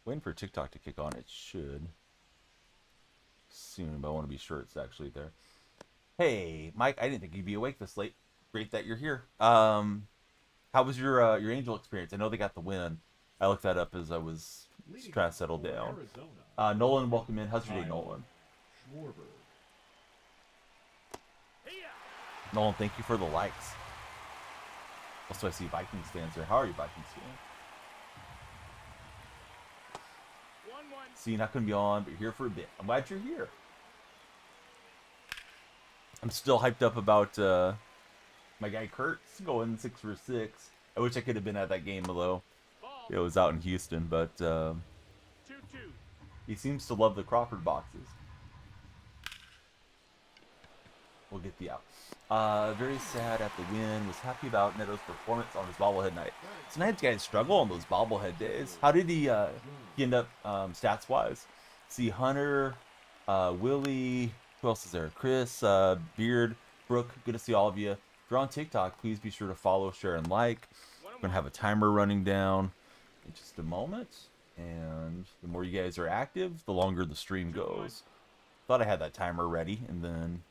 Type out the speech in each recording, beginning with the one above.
Waiting for TikTok to kick on. It should soon, but I want to be sure it's actually there. Hey, Mike, I didn't think you'd be awake this late. Great that you're here. How was your Angel experience? I know they got the win. I looked that up as I was trying to settle down. Nolan, welcome in. How's your day, Nolan? Nolan, thank you for the likes. Also, I see Vikings fans there. How are you, Vikings fans? See, not going to be on, but you're here for a bit. I'm glad you're here. I'm still hyped up about my guy Kurtz going 6 for 6. I wish I could have been at that game, though. It was out in Houston, but he seems to love the Crawford boxes. We'll get the out. Very sad at the win. Was happy about Neto's performance on his bobblehead night. Sometimes guys struggle on those bobblehead days. How did he end up stats wise? See Hunter, Willie. Who else is there? Chris, Beard, Brooke. Good to see all of you. If you're on TikTok, please be sure to follow, share, and like. We're gonna have a timer running down in just a moment, and the more you guys are active, the longer the stream goes. Thought I had that timer ready, and then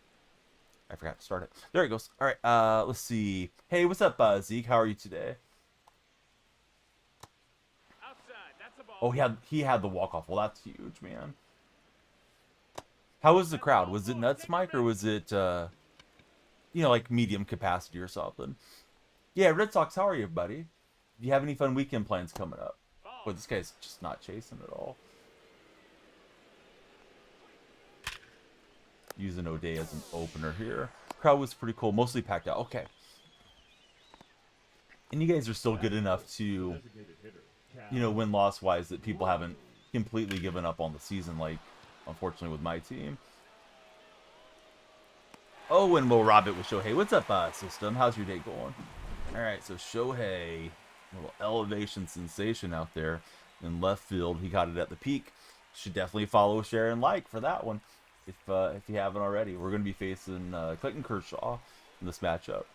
I forgot to start it. There it goes. All right, let's see. Hey, what's up, Zeke? How are you today? Oh, he had the walk-off. Well, that's huge, man. How was the crowd? Was it nuts, Mike, or was it, like medium capacity or something? Yeah, Red Sox, how are you, buddy? Do you have any fun weekend plans coming up? Boy, this guy's just not chasing at all. Using O'Day as an opener here. Crowd was pretty cool, mostly packed out. Okay. And you guys are still good enough to, win-loss wise, that people haven't completely given up on the season, like, unfortunately, with my team. Oh, and we'll rob it with Shohei. What's up, system? How's your day going? All right, so Shohei, a little elevation sensation out there in left field. He got it at the peak. Should definitely follow, share, and like for that one. If you haven't already, we're going to be facing Clayton Kershaw in this matchup.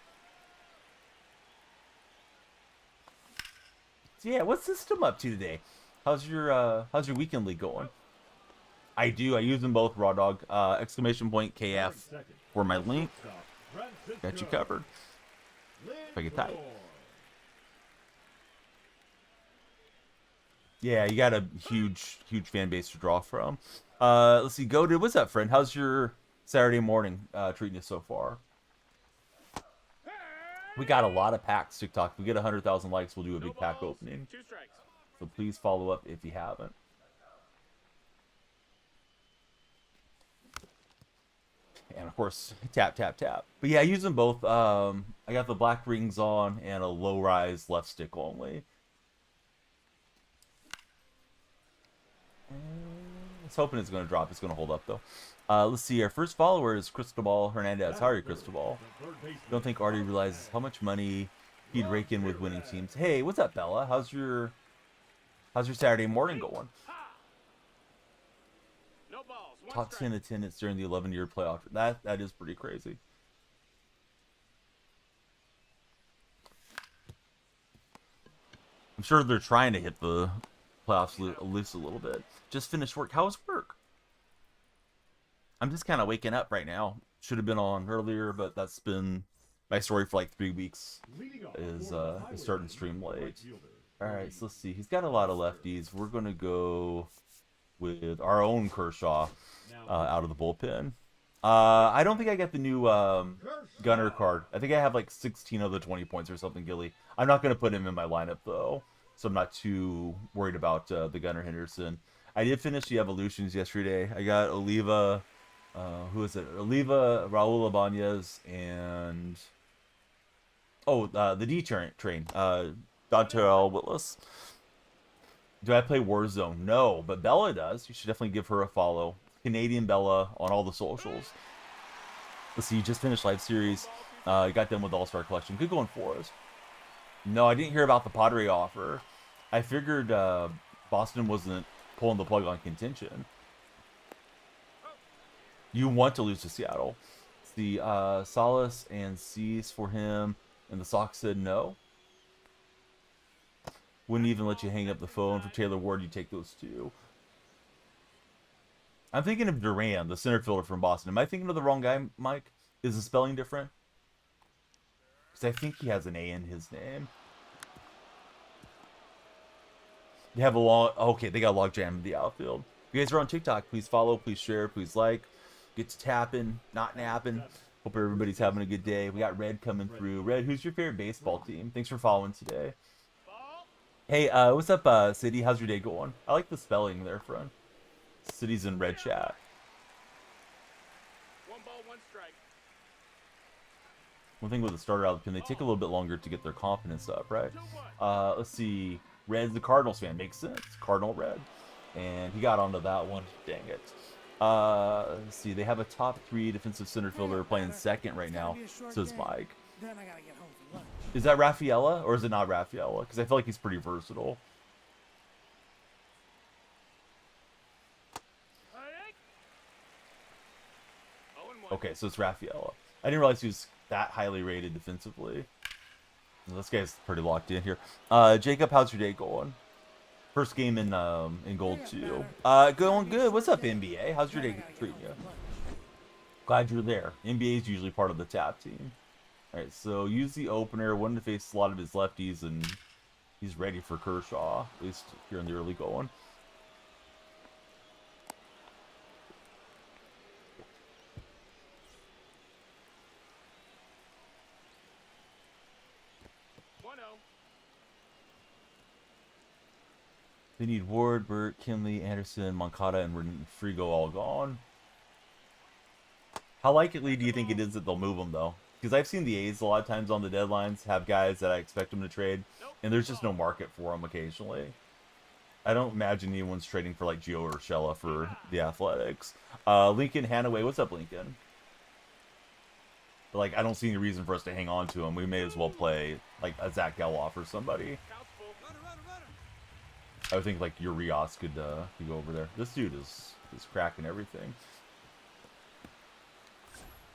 So yeah, what's system up to today? How's your weekend league going? I do. I use them both. Raw Dog, exclamation point KF for my link. Got you covered. If I get tight. Yeah, you got a huge fan base to draw from. Let's see, Goated, what's up, friend? How's your Saturday morning treating you so far? We got a lot of packs, TikTok. If we get 100,000 likes, we'll do a big pack opening. So please follow up if you haven't. And of course, tap, tap, tap. But yeah, I use them both. I got the black rings on and a low rise left stick only. I was hoping it's going to drop. It's going to hold up, though. Let's see. Our first follower is Cristobal Hernandez. How are you, Cristobal? Don't think Artie realizes how much money he'd rake in with winning teams. Hey, what's up, Bella? How's your Saturday morning going? Top 10 attendance during the 11-year playoff. That is pretty crazy. I'm sure they're trying to hit the playoffs loose a little bit. Just finished work. How was work? I'm just kind of waking up right now. Should have been on earlier, but that's been my story for like 3 weeks. Is starting to stream late. All right, so let's see. He's got a lot of lefties. We're gonna go with our own Kershaw out of the bullpen. I don't think I get the new Gunner card. I think I have like 16 of the 20 points or something, Gilly. I'm not going to put him in my lineup, though, so I'm not too worried about the Gunner Henderson. I did finish the evolutions yesterday. I got Oliva, who is it? Oliva, Raul Ibanez, and the D train, Dontel Willis. Do I play Warzone? No, but Bella does. You should definitely give her a follow. Canadian Bella on all the socials. Let's see, you just finished live series. Got done with All-Star Collection. Good going for us. No, I didn't hear about the Padre offer. I figured Boston wasn't pulling the plug on contention. You want to lose to Seattle. It's the Solace and Cease for him, and the Sox said no. Wouldn't even let you hang up the phone. For Taylor Ward, you take those two. I'm thinking of Duran, the center fielder from Boston. Am I thinking of the wrong guy, Mike? Is the spelling different? Because I think he has an A in his name. They have a long... Okay, they got a log jam in the outfield. If you guys are on TikTok, please follow, please share, please like. Get to tapping, not napping. Hope everybody's having a good day. We got Red coming through. Red, who's your favorite baseball team? Thanks for following today. Hey, what's up, City? How's your day going? I like the spelling there, friend. City's in red chat. 1 ball, 1 strike. One thing with the starter out of the pin, they take a little bit longer to get their confidence up, right? Let's see. Red's the Cardinals fan. Makes sense. Cardinal Red. And he got onto that one. Dang it. Let's see. They have a top 3 defensive center fielder playing second right now, says Mike. Is that Rafaela, or is it not Rafaela? Because I feel like he's pretty versatile. Okay, so it's Rafaela. I didn't realize he was that highly rated defensively. This guy's pretty locked in here. Jacob, how's your day going? First game in Gold 2. Going good. What's up, NBA? How's your day treating you? Glad you're there. NBA is usually part of the tap team. Alright, so use the opener. Wanted to face a lot of his lefties, and he's ready for Kershaw, at least here in the early going. They need Ward, Burt, Kinley, Anderson, Moncada, and Frigo all gone. How likely do you think it is that they'll move them, though? Because I've seen the A's a lot of times on the deadlines have guys that I expect them to trade, and there's just no market for them occasionally. I don't imagine anyone's trading for, like, Gio Urshela for the Athletics. Lincoln Hanaway, what's up, Lincoln? But, like, I don't see any reason for us to hang on to him. We may as well play, like, a Zach Geloff or somebody. I would think, like, Urias could go over there. This dude is cracking everything.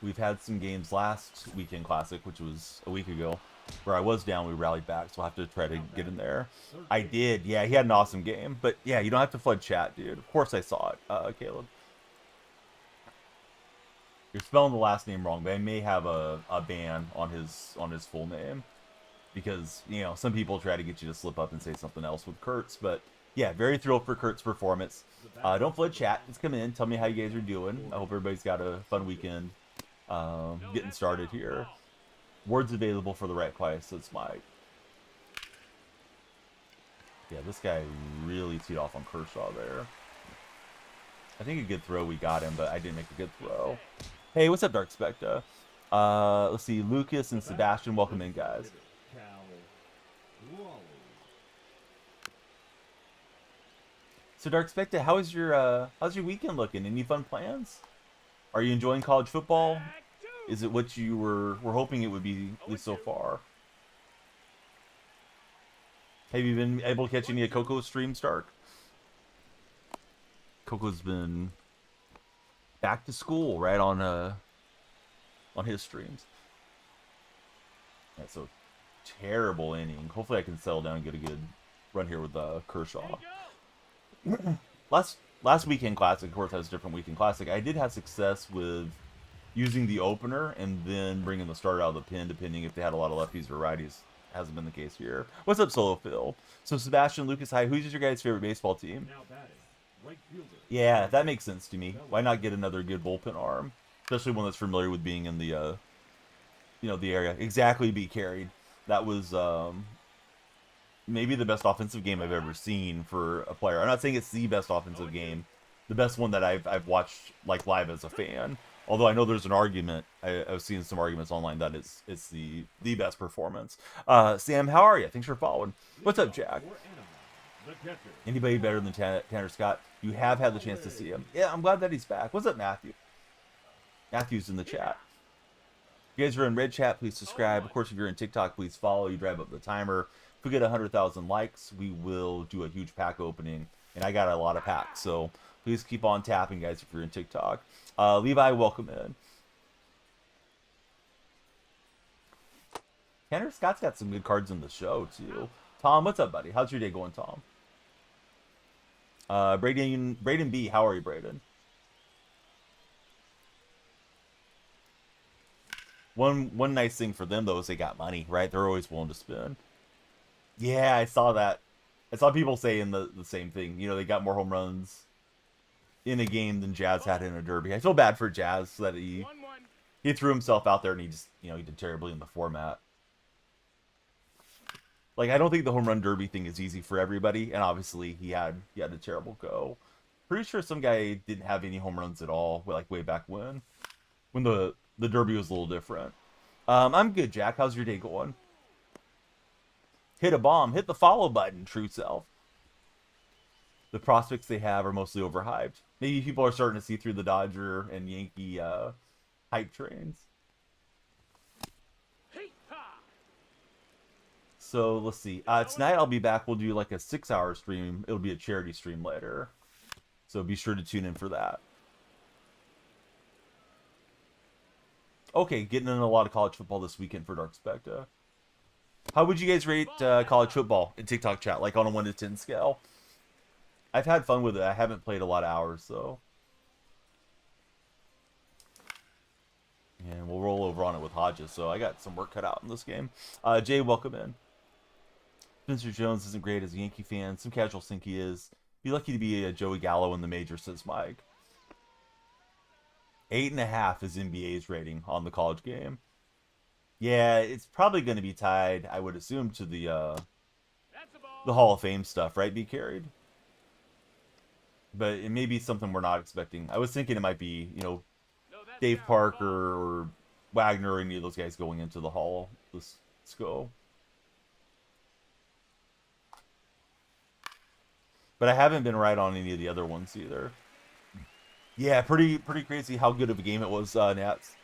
We've had some games last weekend classic, which was a week ago, where I was down. We rallied back, so I'll have to try to get in there. I did. Yeah, he had an awesome game. But, yeah, you don't have to flood chat, dude. Of course I saw it, Caleb. You're spelling the last name wrong, but I may have a ban on his full name. Because, you know, some people try to get you to slip up and say something else with Kurtz. But, yeah, very thrilled for Kurt's performance. Don't flood chat. Just come in. Tell me how you guys are doing. I hope everybody's got a fun weekend getting started here. Word's available for the right price. So it's Mike. Yeah, this guy really teed off on Kershaw there. I think a good throw. We got him, but I didn't make a good throw. Hey, what's up, Dark Specta? Let's see. Lucas and Sebastian, welcome in, guys. So Dark Specta, how's your weekend looking? Any fun plans? Are you enjoying college football? Is it what you were hoping it would be, at least so far? Have you been able to catch any of Coco's streams, Dark? Coco's been back to school, right, on his streams. Yeah, so terrible inning. Hopefully I can settle down and get a good run here with Kershaw. Last weekend classic, of course, has a different weekend classic. I did have success with using the opener and then bringing the starter out of the pen, depending if they had a lot of lefties or righties. Hasn't been the case here. What's up, Solo Phil? So Sebastian, Lucas, hi. Who's your guys' favorite baseball team? Yeah, that makes sense to me. Why not get another good bullpen arm, especially one that's familiar with being in the the area. Exactly, be carried. That was maybe the best offensive game I've ever seen for a player. I'm not saying it's the best offensive game, the best one that I've watched like live as a fan. Although I know there's an argument, I've seen some arguments online that it's the best performance. Sam, how are you? Thanks for following. What's up, Jack? Anybody better than Tanner Scott? You have had the chance to see him. Yeah, I'm glad that he's back. What's up, Matthew? Matthew's in the chat. If you guys are in red chat, please subscribe. Of course, if you're in TikTok, please follow. You drive up the timer. If we get 100,000 likes, we will do a huge pack opening. And I got a lot of packs, so please keep on tapping, guys, if you're in TikTok. Levi, welcome in. Tanner Scott's got some good cards in the show, too. Tom, what's up, buddy? How's your day going, Tom? Braden B, how are you, Braden? One nice thing for them though is they got money, right? They're always willing to spend. Yeah, I saw that. I saw people saying the same thing. You know, they got more home runs in a game than Jazz had in a derby. I feel bad for Jazz that he threw himself out there and he just, you know, he did terribly in the format. Like, I don't think the home run derby thing is easy for everybody, and obviously he had a terrible go. Pretty sure some guy didn't have any home runs at all, like way back when the derby was a little different. I'm good, Jack. How's your day going? Hit a bomb. Hit the follow button, true self. The prospects they have are mostly overhyped. Maybe people are starting to see through the Dodger and Yankee hype trains. So let's see. Tonight I'll be back. We'll do like a 6-hour stream. It'll be a charity stream later. So be sure to tune in for that. Okay, getting in a lot of college football this weekend for Dark Specta. How would you guys rate college football in TikTok chat, like on a 1 to 10 scale? I've had fun with it. I haven't played a lot of hours, though. And we'll roll over on it with Hodges, so I got some work cut out in this game. Jay, welcome in. Spencer Jones isn't great as a Yankee fan. Some casuals think he is. Be lucky to be a Joey Gallo in the major, says Mike. 8.5 is NBA's rating on the college game. Yeah, it's probably going to be tied, I would assume, to the Hall of Fame stuff, right? Be carried. But it may be something we're not expecting. I was thinking it might be, you know, Dave Parker or Wagner or any of those guys going into the Hall. Let's go. But I haven't been right on any of the other ones either. Yeah, pretty crazy how good of a game it was, Nats.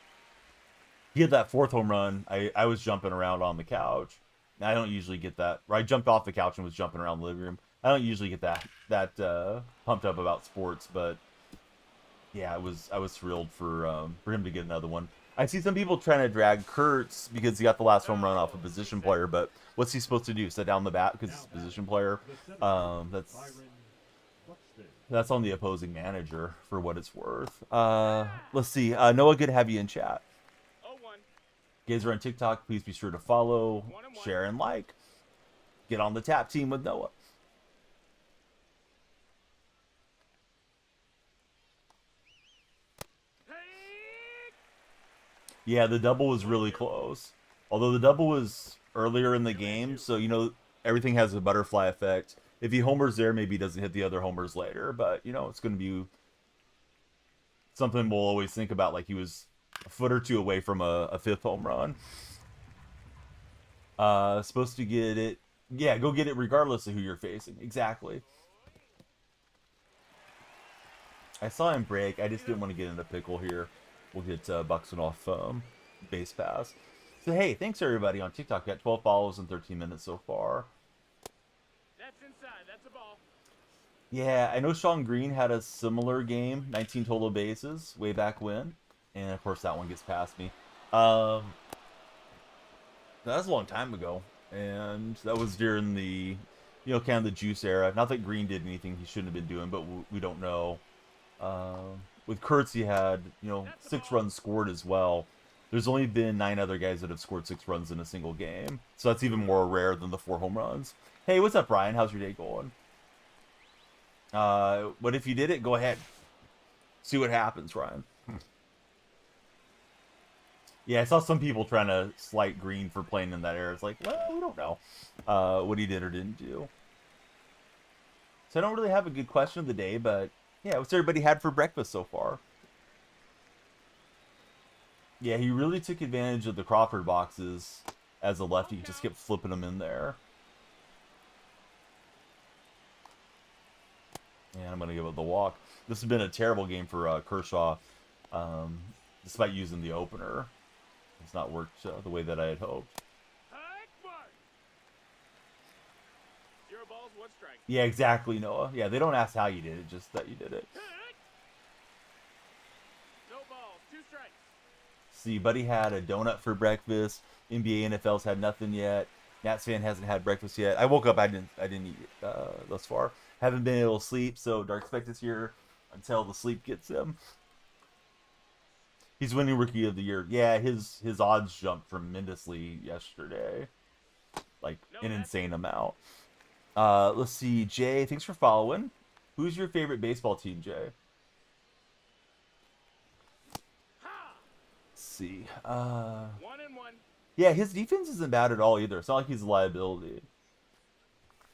He had that 4th home run. I was jumping around on the couch. I don't usually get that. Or I jumped off the couch and was jumping around the living room. I don't usually get that pumped up about sports, but yeah, I was thrilled for him to get another one. I see some people trying to drag Kurtz because he got the last home run off a position player, but what's he supposed to do? Set down the bat because he's a position player? That's on the opposing manager for what it's worth. Let's see. Noah, good to have you in chat. You guys are on TikTok. Please be sure to follow, share, and like. Get on the tap team with Noah. Yeah, the double was really close. Although the double was earlier in the game, so, you know, everything has a butterfly effect. If he homers there, maybe he doesn't hit the other homers later. But, you know, it's going to be something we'll always think about. Like, he was a foot or two away from a 5th home run. Supposed to get it. Yeah, go get it regardless of who you're facing. Exactly. I saw him break. I just didn't want to get in a pickle here. We'll get Buxton off base pass. So, hey, thanks everybody on TikTok. Got 12 follows in 13 minutes so far. That's inside. That's a ball. Yeah, I know Sean Green had a similar game, 19 total bases, way back when. And, of course, that one gets past me. That was a long time ago. And that was during the, you know, kind of the juice era. Not that Green did anything he shouldn't have been doing, but we don't know. With Kurtz, he had, you know, 6 runs scored as well. There's only been 9 other guys that have scored 6 runs in a single game. So that's even more rare than the 4 home runs. Hey, what's up, Ryan? How's your day going? But if you did it, go ahead. See what happens, Ryan. Yeah, I saw some people trying to slight Green for playing in that era. It's like, well, we don't know what he did or didn't do. So I don't really have a good question of the day, but yeah, what's everybody had for breakfast so far? Yeah, he really took advantage of the Crawford boxes as a lefty. He just kept flipping them in there. And I'm going to give it the walk. This has been a terrible game for Kershaw, despite using the opener. It's not worked the way that I had hoped. Yeah, exactly, Noah. Yeah, they don't ask how you did it, just that you did it. No balls, 2 strikes. See, Buddy had a donut for breakfast. NBA, NFL's had nothing yet. Nats fan hasn't had breakfast yet. I woke up. I didn't eat thus far. Haven't been able to sleep. So Dark Spect is here until the sleep gets him. He's winning Rookie of the Year. Yeah, his odds jumped tremendously yesterday, like No, an that's insane amount. Let's see, Jay. Thanks for following. Who's your favorite baseball team, Jay? ha! Let's see. 1-1. Yeah, his defense isn't bad at all either. It's not like he's a liability.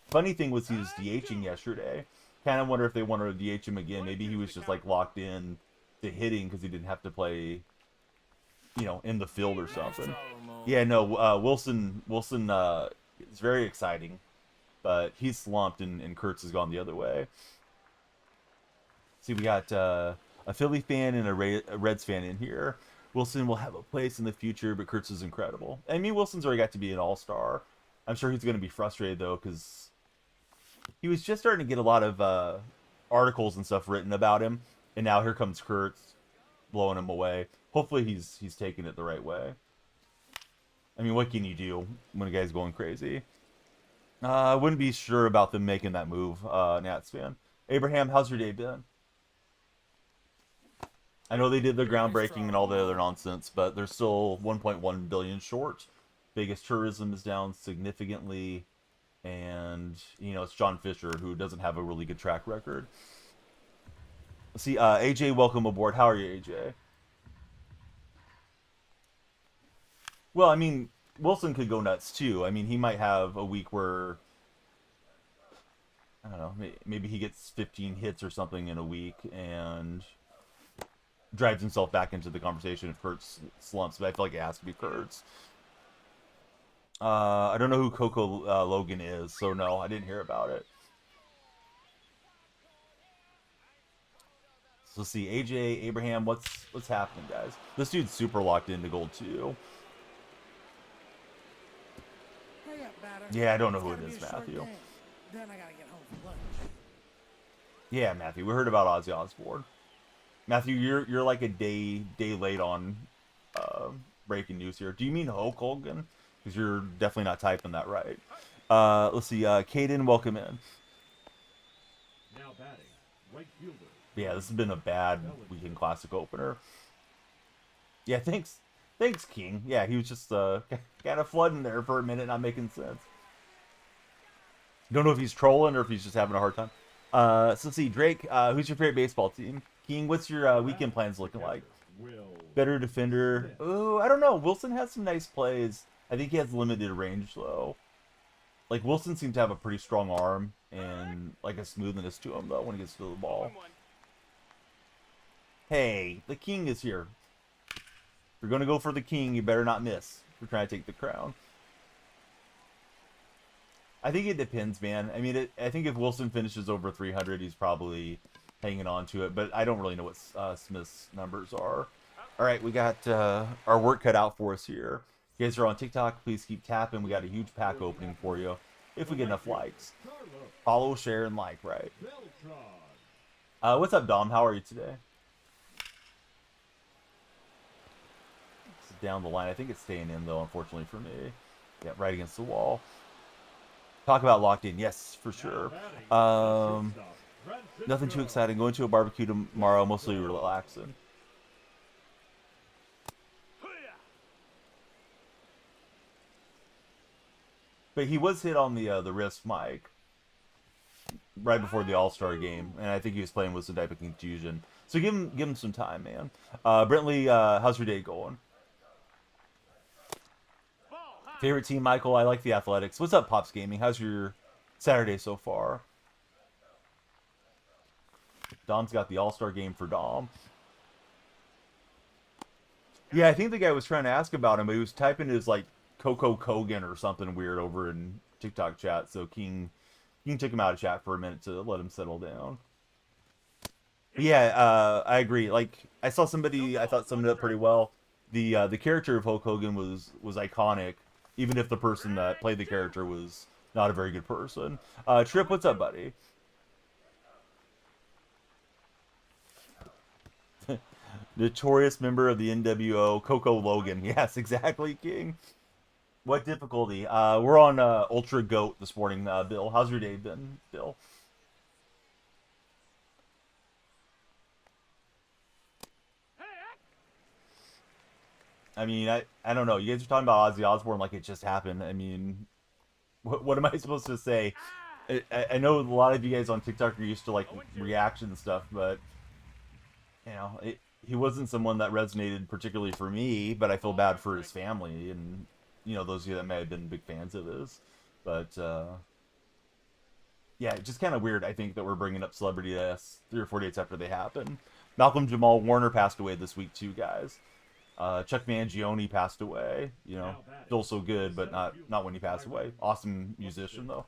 Funny thing was he was DHing yesterday. Kind of wonder if they wanted to DH him again. Maybe he was just like locked in to hitting because he didn't have to play, in the field or something. Yeah, no, Wilson is very exciting, but he's slumped and Kurtz has gone the other way. See, we got a Philly fan and a Reds fan in here. Wilson will have a place in the future, but Kurtz is incredible. I mean, Wilson's already got to be an all-star. I'm sure he's going to be frustrated, though, because he was just starting to get a lot of articles and stuff written about him, and now here comes Kurtz blowing him away. Hopefully he's taking it the right way. I mean, what can you do when a guy's going crazy? I wouldn't be sure about them making that move, Nats fan. Abraham, how's your day been? I know they did the groundbreaking and all the other nonsense, but they're still 1.1 billion short. Vegas tourism is down significantly, and it's John Fisher who doesn't have a really good track record. Let's see, AJ, welcome aboard. How are you, AJ? Well, I mean, Wilson could go nuts too. I mean, he might have a week where I don't know, maybe he gets 15 hits or something in a week and drives himself back into the conversation if Kurtz slumps, but I feel like it has to be Kurtz. I don't know who Coco Logan is, so no, I didn't hear about it. So let's see, AJ, Abraham, what's happening, guys? This dude's super locked into gold too. Yeah, I don't know who it is, Matthew. Then I gotta get home for lunch. Yeah, Matthew, we heard about Ozzy Osbourne. Matthew, you're like a day late on breaking news here. Do you mean Hulk Hogan? Because you're definitely not typing that right. Let's see, Caden, welcome in. Now batting, right fielder. Yeah, this has been a bad weekend classic opener. Yeah, thanks, King. Yeah, he was just kind of flooding there for a minute, not making sense. Don't know if he's trolling or if he's just having a hard time. So let's see, Drake, who's your favorite baseball team? King, what's your weekend plans looking like? Better defender. Oh, I don't know. Wilson has some nice plays. I think he has limited range though. Like Wilson seems to have a pretty strong arm and like a smoothness to him though when he gets to the ball. 1-1. Hey, the king is here. If you're gonna go for the king, you better not miss. We're trying to take the crown. I think it depends, man. I mean, I think if Wilson finishes over 300, he's probably hanging on to it. But I don't really know what Smith's numbers are. All right, we got our work cut out for us here. If you guys are on TikTok, please keep tapping. We got a huge pack opening for you if we get enough likes. Follow, share, and like, right? What's up, Dom? How are you today? It's down the line. I think it's staying in, though, unfortunately for me. Yeah, right against the wall. Talk about locked in. Yes, for sure. Nothing too exciting. Going to a barbecue tomorrow, mostly relaxing. But he was hit on the wrist, Mike, right before the All-Star game, and I think he was playing with some type of contusion. So give him some time, man. Brentley, how's your day going? Favorite team, Michael? I like the Athletics. What's up, Pops Gaming? How's your Saturday so far? Dom's got the All-Star game for Dom. Yeah, I think the guy was trying to ask about him, but he was typing his like Coco Kogan or something weird over in TikTok chat. So King took him out of chat for a minute to let him settle down. But yeah, I agree. Like I saw somebody I thought summed it up pretty well. The character of Hulk Hogan was iconic, even if the person that played the character was not a very good person. Trip, what's up, buddy? Notorious member of the NWO, Coco Logan. Yes, exactly, King. What difficulty? We're on Ultra Goat this morning, Bill. How's your day been, Bill? I mean, I don't know. You guys are talking about Ozzy Osbourne like it just happened. I mean, what am I supposed to say? I know a lot of you guys on TikTok are used to like reaction stuff, but you know, he wasn't someone that resonated particularly for me. But I feel bad for his family and you know those of you that may have been big fans of his. But yeah, it's just kind of weird. I think that we're bringing up celebrity deaths 3 or 4 days after they happen. Malcolm Jamal Warner passed away this week too, guys. Chuck Mangione passed away. You know, still so good, but not when he passed away. Awesome musician though.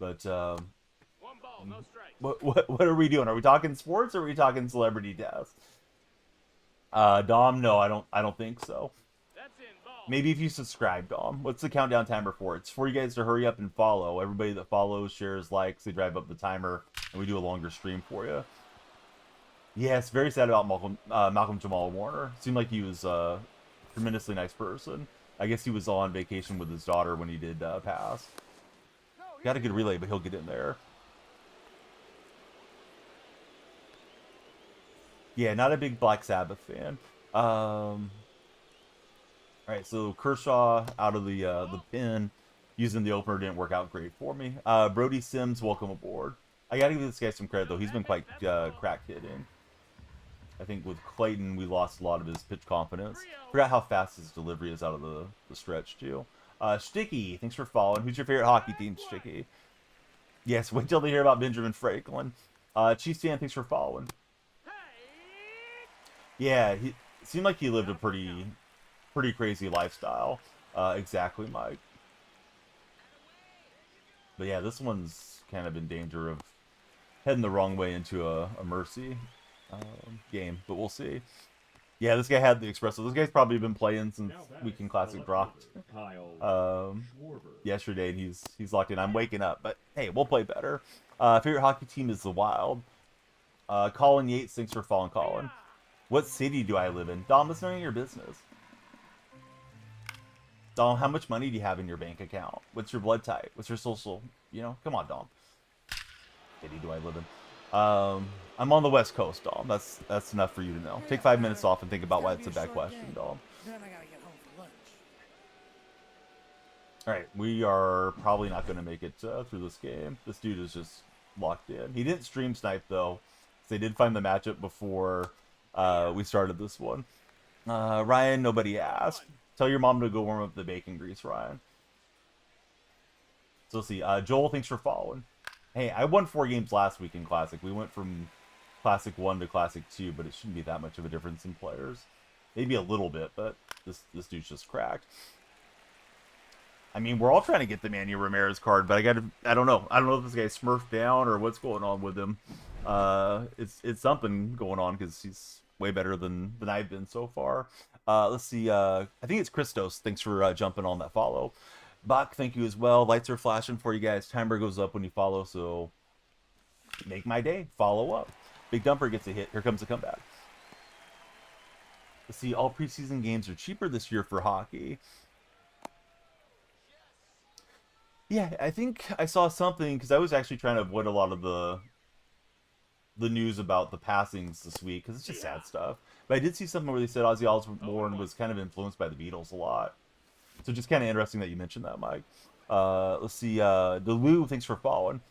But One ball, no strikes. what are we doing? Are we talking sports or are we talking celebrity deaths? Dom, no, I don't think so. That's in ball. Maybe if you subscribe, Dom. What's the countdown timer for? It's for you guys to hurry up and follow. Everybody that follows, shares, likes, they drive up the timer, and we do a longer stream for you. Yes, very sad about Malcolm Jamal Warner. Seemed like he was a tremendously nice person. I guess he was on vacation with his daughter when he did pass. Got a good relay, but he'll get in there. Yeah, not a big Black Sabbath fan. All right, so Kershaw out of the pin, using the opener didn't work out great for me. Brody Sims, welcome aboard. I gotta give this guy some credit though. He's been quite crack hitting. I think with Clayton, we lost a lot of his pitch confidence. Forgot how fast his delivery is out of the stretch too. Sticky, thanks for following. Who's your favorite hockey team, Sticky? Yes, wait till they hear about Benjamin Franklin. Chief Stan, thanks for following. Yeah, he seemed like he lived a pretty crazy lifestyle. Exactly, Mike. But yeah, this one's kind of in danger of heading the wrong way into a mercy game, but we'll see. Yeah, this guy had the espresso. This guy's probably been playing since Weekend Classic dropped yesterday, and he's locked in. I'm waking up, but hey, we'll play better. Favorite hockey team is the Wild. Colin Yates, thanks for following, Colin. What city do I live in? Dom, it's none of your business. Dom, how much money do you have in your bank account? What's your blood type? What's your social? You know, come on, Dom. City do I live in? I'm on the West Coast, Dom. That's enough for you to know. Take 5 minutes off and think about why it's a bad question, Dom. Then I gotta get home for lunch. All right, we are probably not going to make it through this game. This dude is just locked in. He didn't stream snipe though. They did find the matchup before we started this one. Ryan, nobody asked. Tell your mom to go warm up the bacon grease, Ryan. So let's see. Joel, thanks for following. Hey, I won 4 games last week in Classic. We went from Classic 1 to Classic 2, but it shouldn't be that much of a difference in players. Maybe a little bit, but this dude's just cracked. I mean, we're all trying to get the Manny Ramirez card, but I don't know. I don't know if this guy's smurfed down or what's going on with him. It's something going on because he's way better than I've been so far. Let's see. I think it's Christos. Thanks for jumping on that follow. Bach, thank you as well. Lights are flashing for you guys. Timer goes up when you follow, so make my day. Follow up. Big Dumper gets a hit. Here comes the comeback. Let's see. All preseason games are cheaper this year for hockey. Yeah, I think I saw something because I was actually trying to avoid a lot of the news about the passings this week because it's just sad stuff. But I did see something where they said Ozzy Osbourne was kind of influenced by the Beatles a lot. So just kind of interesting that you mentioned that, Mike. Let's see. Delu, thanks for following.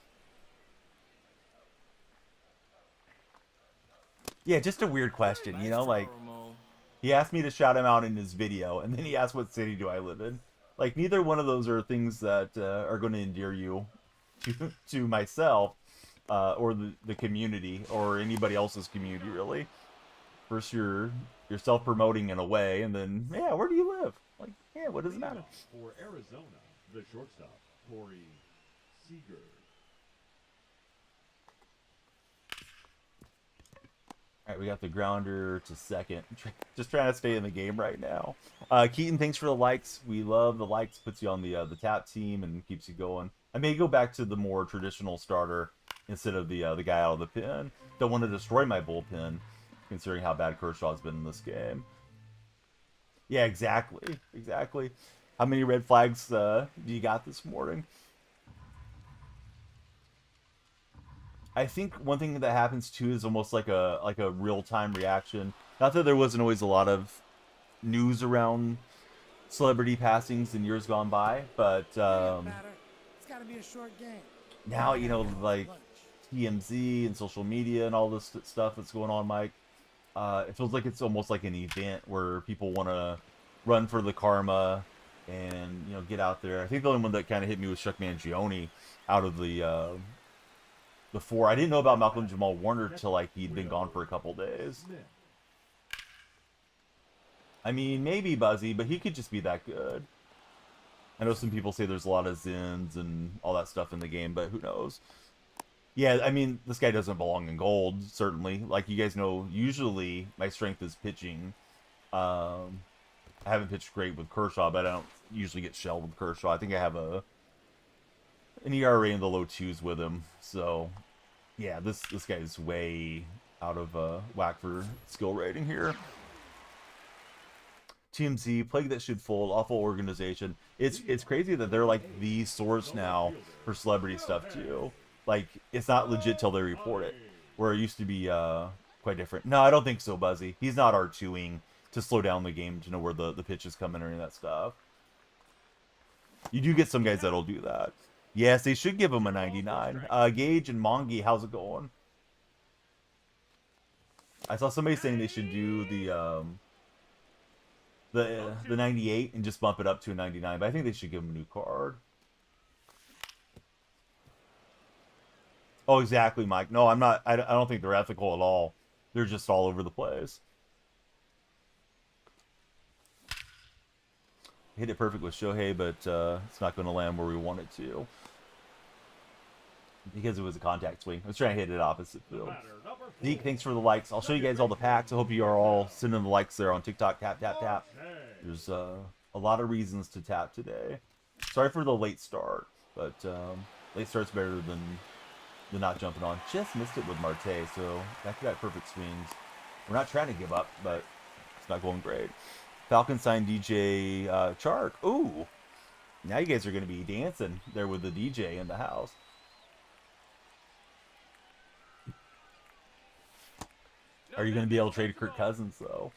Yeah, just a weird question, you know, like he asked me to shout him out in his video, and then he asked what city do I live in. Like neither one of those are things that are going to endear you to myself or the community or anybody else's community really. First you're self-promoting in a way, and then yeah, where do you live? Like yeah, what does it matter? For Arizona, the shortstop, Corey Seager. All right, we got the grounder to second. Just trying to stay in the game right now. Keaton, thanks for the likes. We love the likes. Puts you on the tap team and keeps you going. I may go back to the more traditional starter instead of the guy out of the pen. Don't want to destroy my bullpen, considering how bad Kershaw's been in this game. Yeah, exactly. How many red flags do you got this morning? I think one thing that happens too is almost like a real time reaction. Not that there wasn't always a lot of news around celebrity passings in years gone by, but Batter. It's got to be a short game. now I gotta get home like for lunch. TMZ and social media and all this stuff that's going on, Mike. It feels like it's almost like an event where people want to run for the karma and get out there. I think the only one that kind of hit me was Chuck Mangione out of the four. I didn't know about Malcolm Jamal Warner till like he'd been gone for a couple days. I mean, maybe Buzzy, but he could just be that good. I know some people say there's a lot of Zins and all that stuff in the game, but who knows? Yeah, I mean, this guy doesn't belong in gold, certainly. Like you guys know, usually my strength is pitching. I haven't pitched great with Kershaw, but I don't usually get shelled with Kershaw. I think I have an ERA in the low twos with him. So, yeah, this guy is way out of whack for skill rating here. TMZ, plague that should fold, awful organization. It's crazy that they're like the source now for celebrity stuff too. Like it's not legit till they report it, where it used to be quite different. No, I don't think so, Buzzy. He's not R2ing to slow down the game to know where the pitch is coming or any of that stuff. You do get some guys that'll do that. Yes, they should give him a 99. Gage and Mongi, how's it going? I saw somebody saying they should do the 98 and just bump it up to a 99, but I think they should give him a new card. Oh, exactly, Mike. No, I'm not. I don't think they're ethical at all. They're just all over the place. Hit it perfect with Shohei, but it's not going to land where we want it to. Because it was a contact swing. I was trying to hit it opposite field. Zeke, thanks for the likes. I'll show you guys all the packs. I hope you are all sending the likes there on TikTok. Tap, tap, tap. There's a lot of reasons to tap today. Sorry for the late start, but late start's better than not jumping on. Just missed it with Marte, so back-to-back perfect swings. We're not trying to give up, but it's not going great. Falcon signed DJ Chark. Ooh, now you guys are going to be dancing there with the DJ in the house. Are you going to be able to trade Kirk Cousins, though?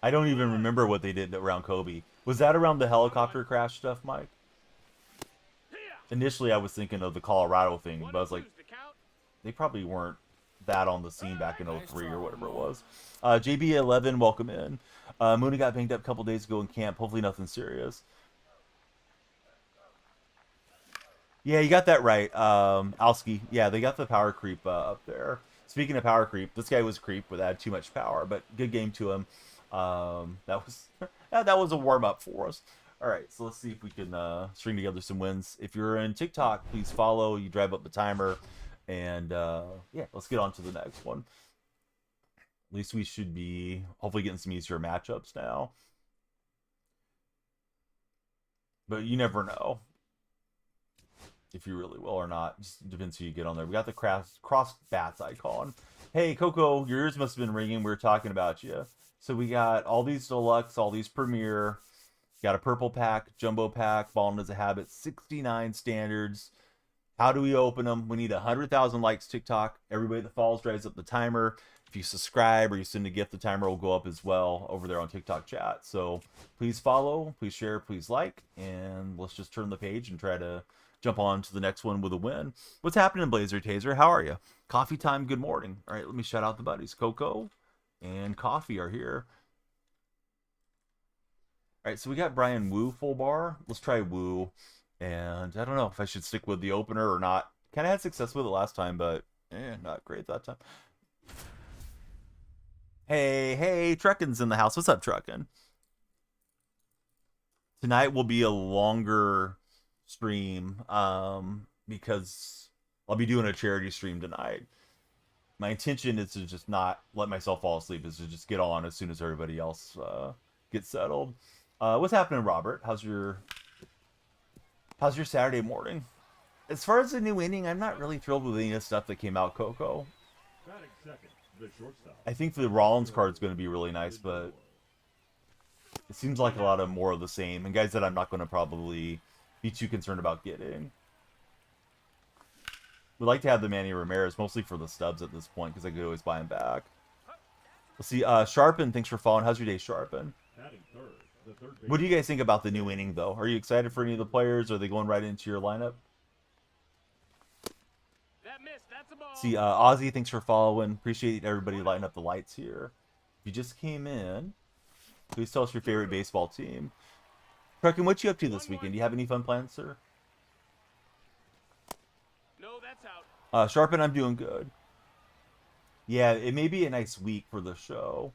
I don't even remember what they did around Kobe. Was that around the helicopter crash stuff, Mike? Initially, I was thinking of the Colorado thing, but I was like, they probably weren't that on the scene back in 03 or whatever it was. JB11, welcome in. Mooney got banged up a couple days ago in camp. Hopefully nothing serious. Yeah, you got that right, Alski. Yeah, they got the power creep up there. Speaking of power creep, this guy was creep with had too much power, but good game to him. That was a warm up for us. All right, so let's see if we can string together some wins. If you're in TikTok, please follow. You drive up the timer, and yeah, let's get on to the next one. At least we should be hopefully getting some easier matchups now. But you never know if you really will or not. Just depends who you get on there. We got the cross bats icon. Hey, Coco, your ears must have been ringing. We were talking about you. So we got all these deluxe, all these premier. Got a purple pack, jumbo pack, Balling as a Habit, 69 standards. How do we open them? We need 100,000 likes TikTok. Everybody that follows drives up the timer. If you subscribe or you send a gift, the timer will go up as well over there on TikTok chat. So please follow, please share, please like, and let's just turn the page and try to jump on to the next one with a win. What's happening, Blazer Taser? How are you? Coffee time, good morning. All right, let me shout out the buddies. Coco and Coffee are here. All right, so we got Brian Wu full bar. Let's try Wu. And I don't know if I should stick with the opener or not. Kind of had success with it last time, but not great that time. Hey, Truckin's in the house. What's up, Truckin? Tonight will be a longer stream because I'll be doing a charity stream tonight. My intention is to just not let myself fall asleep, is to just get on as soon as everybody else gets settled. What's happening, Robert? How's your Saturday morning? As far as the new inning, I'm not really thrilled with any of the stuff that came out, Coco. Second, the shortstop. I think the Rollins card is going to be really nice, but It seems like a lot of more of the same, and guys that I'm not going to probably be too concerned about getting. We'd like to have the Manny Ramirez, mostly for the stubs at this point, because I could always buy him back. Let's see, Sharpen, thanks for following. How's your day, Sharpen? Batting third, the third What do you guys think about the new inning, though? Are you excited for any of the players? Are they going right into your lineup? That missed. That's a ball. See, Ozzy, thanks for following. Appreciate everybody lighting up the lights here. If you just came in, please tell us your favorite baseball team. Kraken, what you up to this weekend? Do you have any fun plans, sir? No, that's out. Sharpen, I'm doing good. Yeah, it may be a nice week for the show.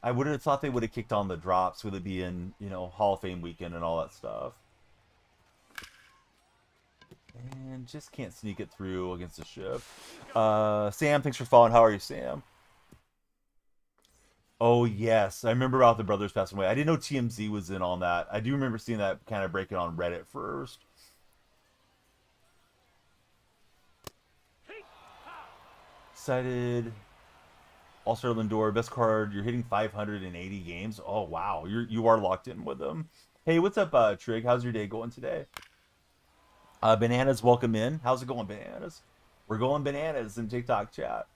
I would have thought they would have kicked on the drops with it being, you know, Hall of Fame weekend and all that stuff. And just can't sneak it through against the ship. Sam, thanks for following. How are you, Sam? Oh, yes. I remember about the brothers passing away. I didn't know TMZ was in on that. I do remember seeing that kind of breaking on Reddit first. Excited. All-Star Lindor, best card. You're hitting 580 games. Oh, wow. You are locked in with them. Hey, what's up, Trig? How's your day going today? Bananas, welcome in. How's it going, Bananas? We're going bananas in TikTok chat.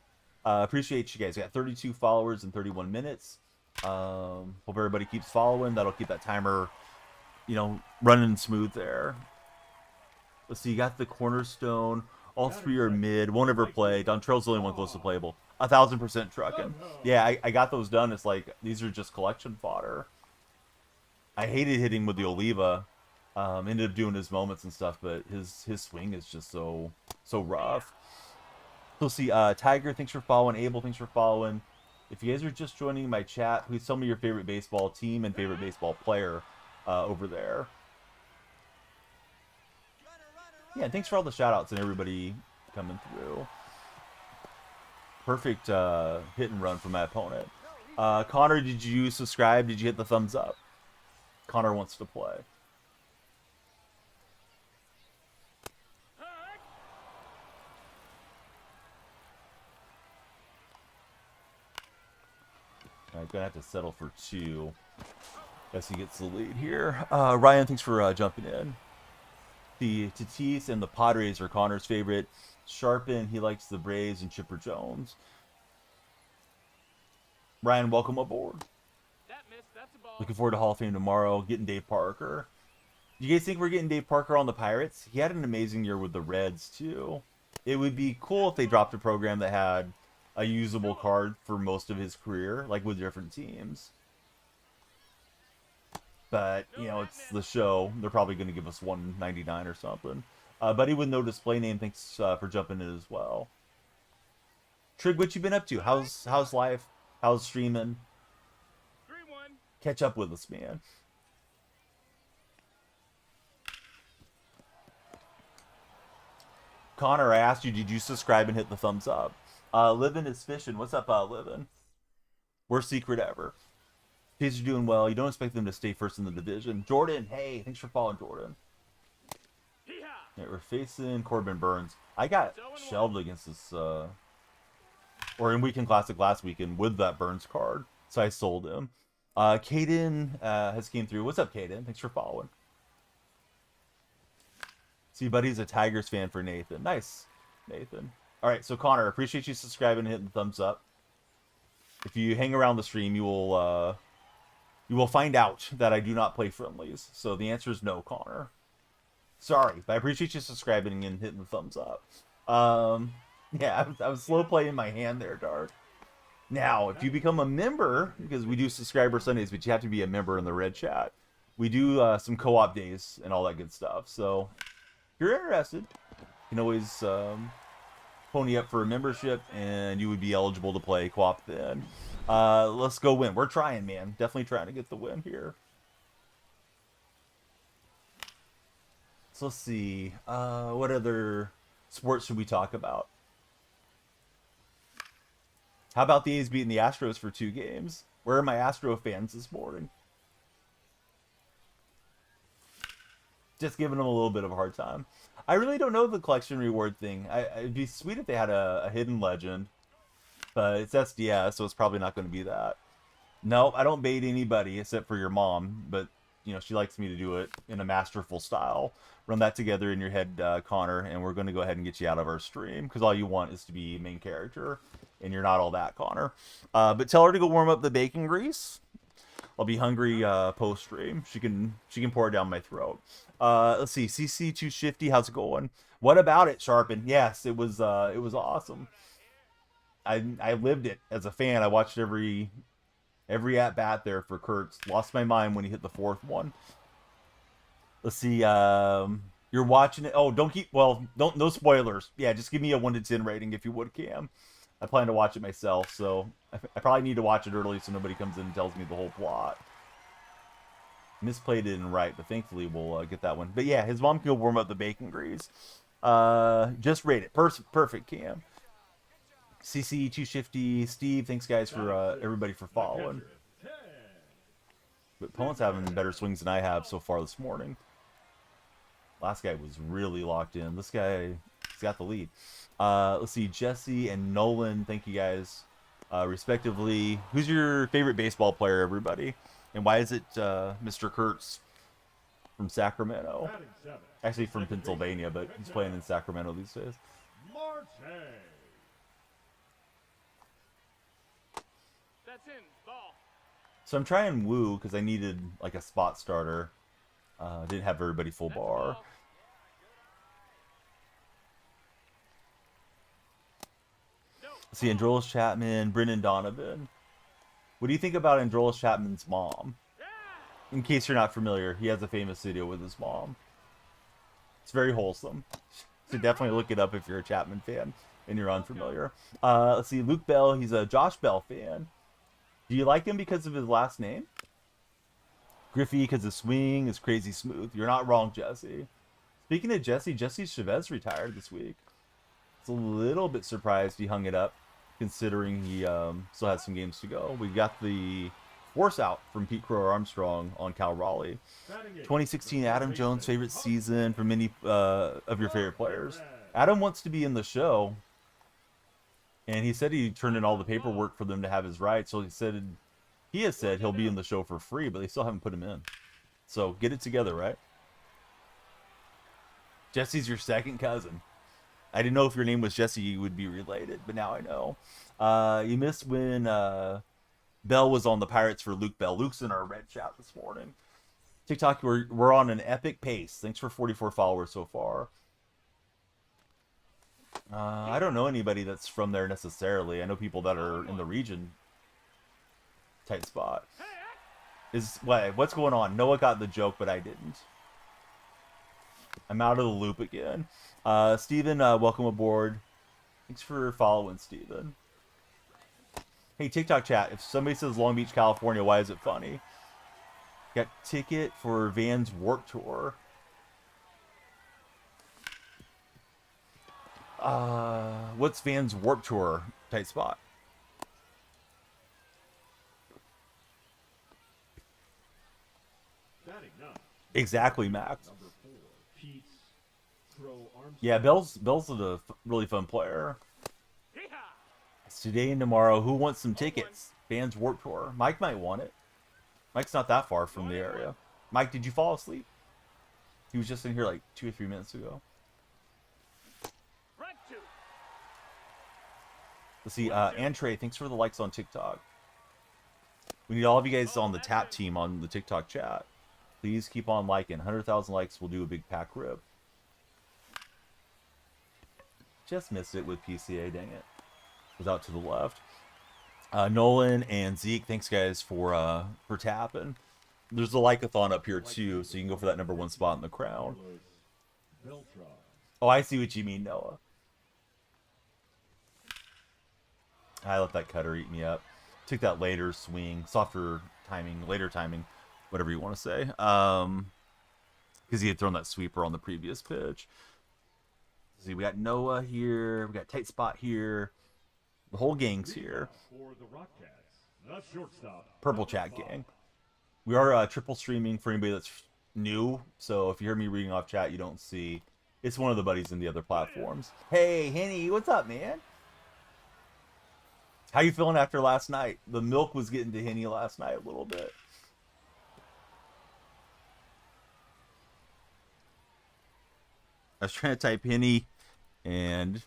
Appreciate you guys. We got 32 followers in 31 minutes. Hope everybody keeps following. That'll keep that timer, you know, running smooth there. Let's see. You got the cornerstone. All three are mid. Won't ever play. Dontrell's the only one close to playable. 1,000% trucking. Yeah, I got those done. It's like these are just collection fodder. I hated hitting with the Oliva. Ended up doing his moments and stuff, but his swing is just so rough. We'll see. Tiger, thanks for following. Abel, thanks for following. If you guys are just joining my chat, please tell me your favorite baseball team and favorite baseball player over there. Yeah, thanks for all the shout outs and everybody coming through. Perfect hit and run from my opponent. Connor, did you subscribe? Did you hit the thumbs up? Connor wants to play. I'm gonna have to settle for 2. Guess he gets the lead here. Ryan, thanks for jumping in. The Tatis and the Padres are Connor's favorite. Sharpen, he likes the Braves and Chipper Jones. Ryan, welcome aboard. That missed. That's a ball. Looking forward to Hall of Fame tomorrow. Getting Dave Parker. Do you guys think we're getting Dave Parker on the Pirates? He had an amazing year with the Reds, too. It would be cool if they dropped a program that had a usable card for most of his career, like with different teams. But, you know, it's the show. They're probably going to give us 199 or something. Buddy with no display name, thanks for jumping in as well. Trig, what you been up to? How's life? How's streaming? 3-1. Catch up with us, man. Connor, I asked you, did you subscribe and hit the thumbs up? Livin is fishing. What's up, Livin? Worst secret ever. Kids are doing well. You don't expect them to stay first in the division. Jordan, hey, thanks for following, Jordan. Yeah, we're facing Corbin Burns. I got shelled against this, or in Weekend Classic last weekend with that Burns card, so I sold him. Caden has came through. What's up, Caden? Thanks for following. See, buddy's a Tigers fan for Nathan. Nice, Nathan. All right, so Connor, appreciate you subscribing and hitting the thumbs up. If you hang around the stream, you will find out that I do not play friendlies. So the answer is no, Connor. Sorry, but I appreciate you subscribing and hitting the thumbs up. Yeah, I was slow playing my hand there, Dark. Now, if you become a member, because we do subscriber Sundays, but you have to be a member in the Red Chat. We do some co-op days and all that good stuff. So if you're interested, you can always pony up for a membership, and you would be eligible to play co-op then. Let's go win. We're trying, man. Definitely trying to get the win here. So let's see. What other sports should we talk about? How about the A's beating the Astros for 2 games? Where are my Astro fans this morning? Just giving them a little bit of a hard time. I really don't know the collection reward thing. It'd be sweet if they had a hidden legend. But it's SDS, so it's probably not going to be that. No, I don't bait anybody except for your mom, but you know she likes me to do it in a masterful style. Run that together in your head, Connor, and we're going to go ahead and get you out of our stream because all you want is to be main character, and you're not all that, Connor. But tell her to go warm up the bacon grease. I'll be hungry post stream. She can pour it down my throat. Let's see, CC 250, how's it going? What about it, Sharpen? Yes, it was awesome. I lived it as a fan. I watched every at bat there for Kurtz. Lost my mind when he hit the fourth one. Let's see. You're watching it. Oh, don't no spoilers. Yeah, just give me a 1 to 10 rating if you would, Cam. I plan to watch it myself, so I probably need to watch it early so nobody comes in and tells me the whole plot. Misplayed it and right, but thankfully we'll get that one. But yeah, his mom can go warm up the bacon grease. Just rate it. Perfect, Cam. CC 250, Steve, thanks guys for everybody for following. But opponent's having better swings than I have so far this morning. Last guy was really locked in. This guy's got the lead. Let's see, Jesse and Nolan, thank you guys, respectively. Who's your favorite baseball player, everybody? And why is it Mr. Kurtz from Sacramento? Actually from Pennsylvania, but he's playing in Sacramento these days. That's in. Ball. So I'm trying Woo because I needed like a spot starter. Didn't have everybody full That's a bar. ball. No. Let's see, Androlis Chapman, Brennan Donovan. What do you think about Androlis Chapman's mom? Yeah. In case you're not familiar, he has a famous video with his mom. It's very wholesome. So definitely look it up if you're a Chapman fan and you're unfamiliar. Let's see, Luke Bell, he's a Josh Bell fan. Do you like him because of his last name? Griffey because his swing is crazy smooth. You're not wrong, Jesse. Speaking of Jesse Chavez retired this week. It's a little bit surprised he hung it up, considering he still has some games to go. We got the force out from Pete Crow Armstrong on Cal Raleigh. 2016 Adam Jones favorite season for many of your favorite players. Adam wants to be in the show, and he said he turned in all the paperwork for them to have his rights. So he has said he'll be in the show for free, but they still haven't put him in. So get it together, right? Jesse's your second cousin. I didn't know if your name was Jesse, you would be related, but now I know. You missed when Bell was on the Pirates for Luke Bell. Luke's in our red chat this morning. TikTok, we're on an epic pace. Thanks for 44 followers so far. I don't know anybody that's from there necessarily. I know people that are in the region. Tight spot. What's going on? Noah got the joke, but I didn't. I'm out of the loop again. Steven, welcome aboard. Thanks for following, Steven. Hey, TikTok chat, if somebody says Long Beach, California, why is it funny? Got ticket for Van's Warped Tour. What's Van's Warped Tour? Tight spot. Exactly, Max. Yeah, Bell's a really fun player. It's today and tomorrow. Who wants some tickets? Van's Warped Tour. Mike might want it. Mike's not that far from the area. Mike, did you fall asleep? He was just in here like 2 or 3 minutes ago. Let's see, Antrey, thanks for the likes on TikTok. We need all of you guys on the tap team on the TikTok chat. Please keep on liking. 100,000 likes will do a big pack rip. Just missed it with PCA, dang it. Was out to the left. Nolan and Zeke, thanks guys for tapping. There's a like-a-thon up here too, so you can go for that number 1 spot in the crown. Oh, I see what you mean, Noah. I let that cutter eat me up. Took that later swing, softer timing, later timing, whatever you want to say. Because he had thrown that sweeper on the previous pitch. See, we got Noah here. We got tight spot here. The whole gang's here. Purple chat gang. We are triple streaming for anybody that's new. So if you hear me reading off chat, you don't see. It's one of the buddies in the other platforms. Hey, Henny, what's up, man? How you feeling after last night? The milk was getting to Henny last night a little bit. I was trying to type Henny and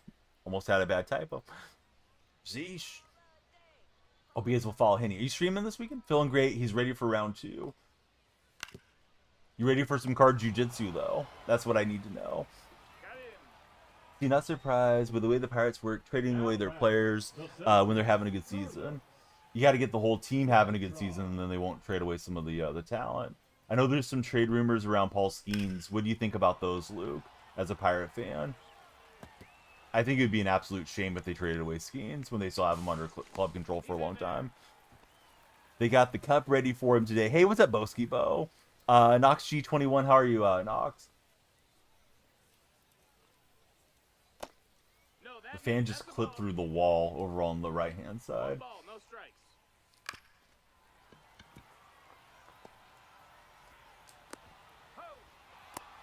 almost had a bad typo. Zeesh. Hope you guys will follow Henny. Are you streaming this weekend? Feeling great. He's ready for round 2. You ready for some card jujitsu, though? That's what I need to know. Got him. You're not surprised with the way the Pirates work, trading away their players when they're having a good season. You got to get the whole team having a good season, and then they won't trade away some of the talent. I know there's some trade rumors around Paul Skeens. What do you think about those, Luke, as a Pirate fan? I think it would be an absolute shame if they traded away Skeens when they still have him under club control for a long time. They got the cup ready for him today. Hey, what's up, Boski Bo? Nox G21, how are you, Nox? No, The fan just clipped through the wall over on the right-hand side. Ball, no strikes.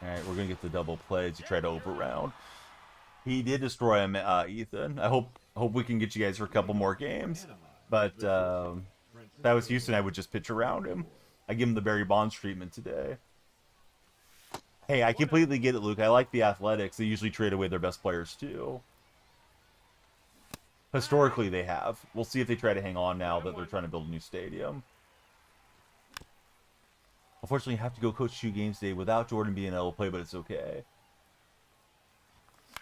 Alright, we're going to get the double play to try to overround. He did destroy him, Ethan. I hope we can get you guys for a couple more games. But if that was Houston, I would just pitch around him. I give him the Barry Bonds treatment today. Hey, I completely get it, Luke. I like the Athletics. They usually trade away their best players, too. Historically, they have. We'll see if they try to hang on now that they're trying to build a new stadium. Unfortunately, I have to go coach 2 games today without Jordan being able to play, but it's okay.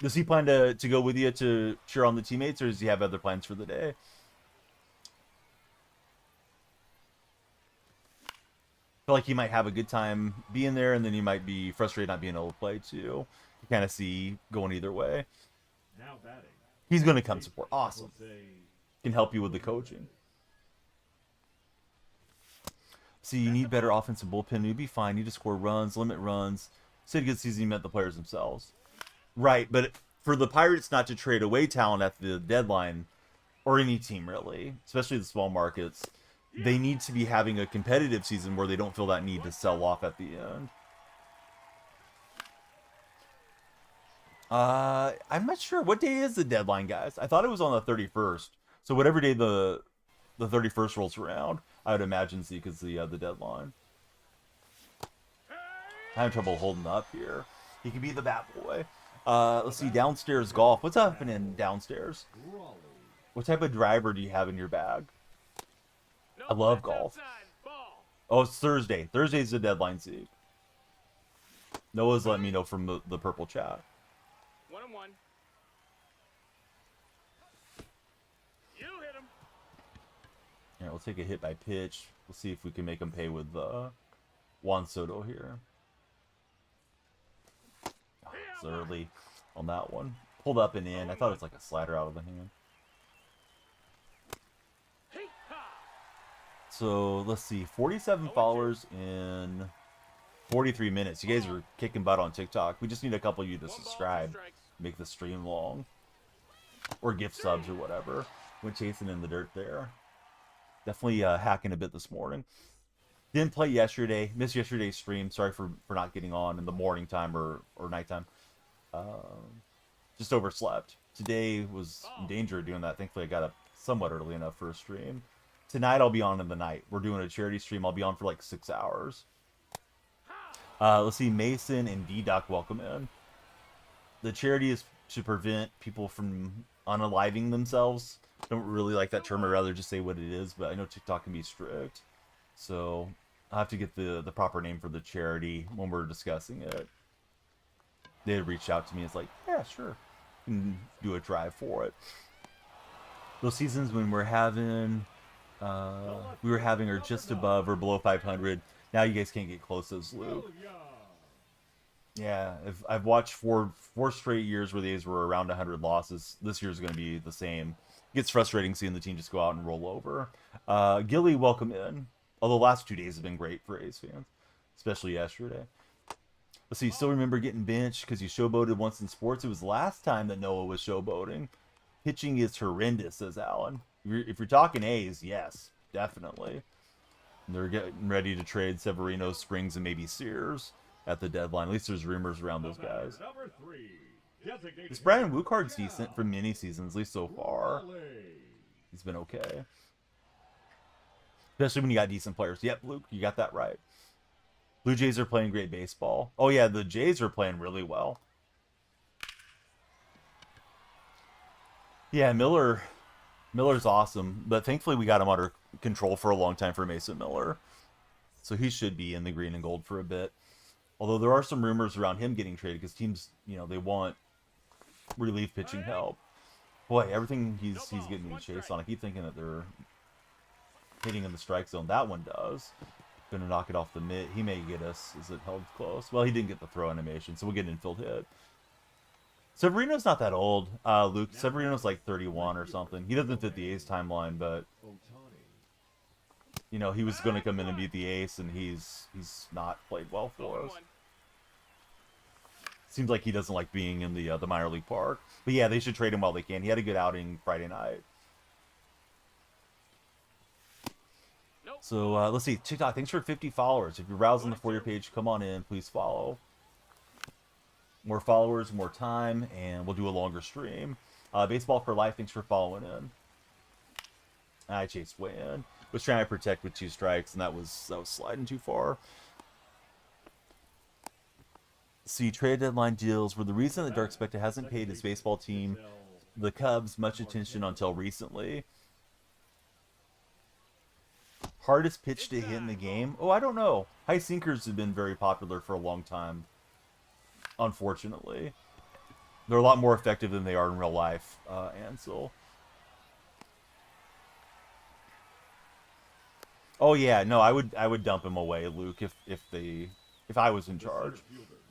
Does he plan to go with you to cheer on the teammates, or does he have other plans for the day? I feel like he might have a good time being there, and then he might be frustrated not being able to play, too. You kind of see going either way. Now batting. He's going to come support. Awesome. Jose Can help you with the coaching. See, you need better offensive bullpen. You'd be fine. You just score runs, limit runs. Said good season, you meant the players themselves. Right, but for the Pirates not to trade away talent at the deadline, or any team really, especially the small markets, they need to be having a competitive season where they don't feel that need to sell off at the end. I'm not sure. What day is the deadline, guys? I thought it was on the 31st. So whatever day the 31st rolls around, I would imagine see because the deadline. I have trouble holding up here. He could be the bat boy. Let's see, downstairs golf. What's happening downstairs? Raleigh. What type of driver do you have in your bag? No, I love that's golf. outside. Ball. Oh, it's Thursday. Thursday's the deadline, Zeke. Noah's letting me know from the purple chat. 1-1. You hit him. Yeah, we'll take a hit by pitch. We'll see if we can make him pay with Juan Soto here. Oh, it's early on that one. Pulled up and in. I thought it was like a slider out of the hand. So let's see, 47 followers in 43 minutes. You guys are kicking butt on TikTok. We just need a couple of you to subscribe, make the stream long, or gift subs or whatever. Went chasing in the dirt there. Definitely hacking a bit this morning. Didn't play yesterday. Missed yesterday's stream. Sorry for not getting on in the morning time or nighttime. Just overslept. Today was in danger of doing that. Thankfully, I got up somewhat early enough for a stream. Tonight, I'll be on in the night. We're doing a charity stream. I'll be on for like 6 hours. Let's see. Mason and D-Duck welcome in. The charity is to prevent people from unaliving themselves. Don't really like that term. I'd rather just say what it is, but I know TikTok can be strict. So I'll have to get the proper name for the charity when we're discussing it. They had reached out to me. It's like, yeah, sure. Can do a drive for it. Those seasons when we were having are just above or below 500. Now you guys can't get close as Luke. Yeah, I've watched four straight years where these were around 100 losses. This year's going to be the same. It gets frustrating seeing the team just go out and roll over. Gilly, welcome in. Although the last 2 days have been great for A's fans, especially yesterday. Let's see, still remember getting benched because you showboated once in sports. It was last time that Noah was showboating. Pitching is horrendous, says Alan. If you're talking A's, yes, definitely. They're getting ready to trade Severino, Springs, and maybe Sears at the deadline. At least there's rumors around those guys. Number 3. This Brian Wu card's decent for mini seasons, at least so far. He's been okay. Especially when you got decent players. Yep, Luke, you got that right. Blue Jays are playing great baseball. Oh, yeah, the Jays are playing really well. Yeah, Miller's awesome, but thankfully we got him under control for a long time for Mason Miller. So he should be in the green and gold for a bit. Although there are some rumors around him getting traded because teams, they want relief pitching help. Boy, everything he's getting the chase on. I keep thinking that they're hitting in the strike zone. That one does. Gonna knock it off the mitt. He may get us. Is it held close? Well, he didn't get the throw animation, so we'll get an infield hit. Severino's not that old, Luke. Severino's like 31 or something. He doesn't fit the A's timeline, but he was going to come in and beat the Ace, and he's not played well for us. Seems like he doesn't like being in the minor league park. But yeah, they should trade him while they can. He had a good outing Friday night. So let's see. TikTok, thanks for 50 followers. If you're browsing the For Your page, come on in. Please follow. More followers, more time, and we'll do a longer stream. Baseball for Life, thanks for following in. I chased way in. Was trying to protect with 2 strikes, and that was sliding too far. See, trade deadline deals were the reason that Dark Spectre hasn't paid his baseball team, the Cubs, much attention until recently. Hardest pitch to hit in the game? Oh, I don't know. High sinkers have been very popular for a long time. Unfortunately, they're a lot more effective than they are in real life. Ansel. Oh yeah, no, I would dump him away, Luke, if I was in charge.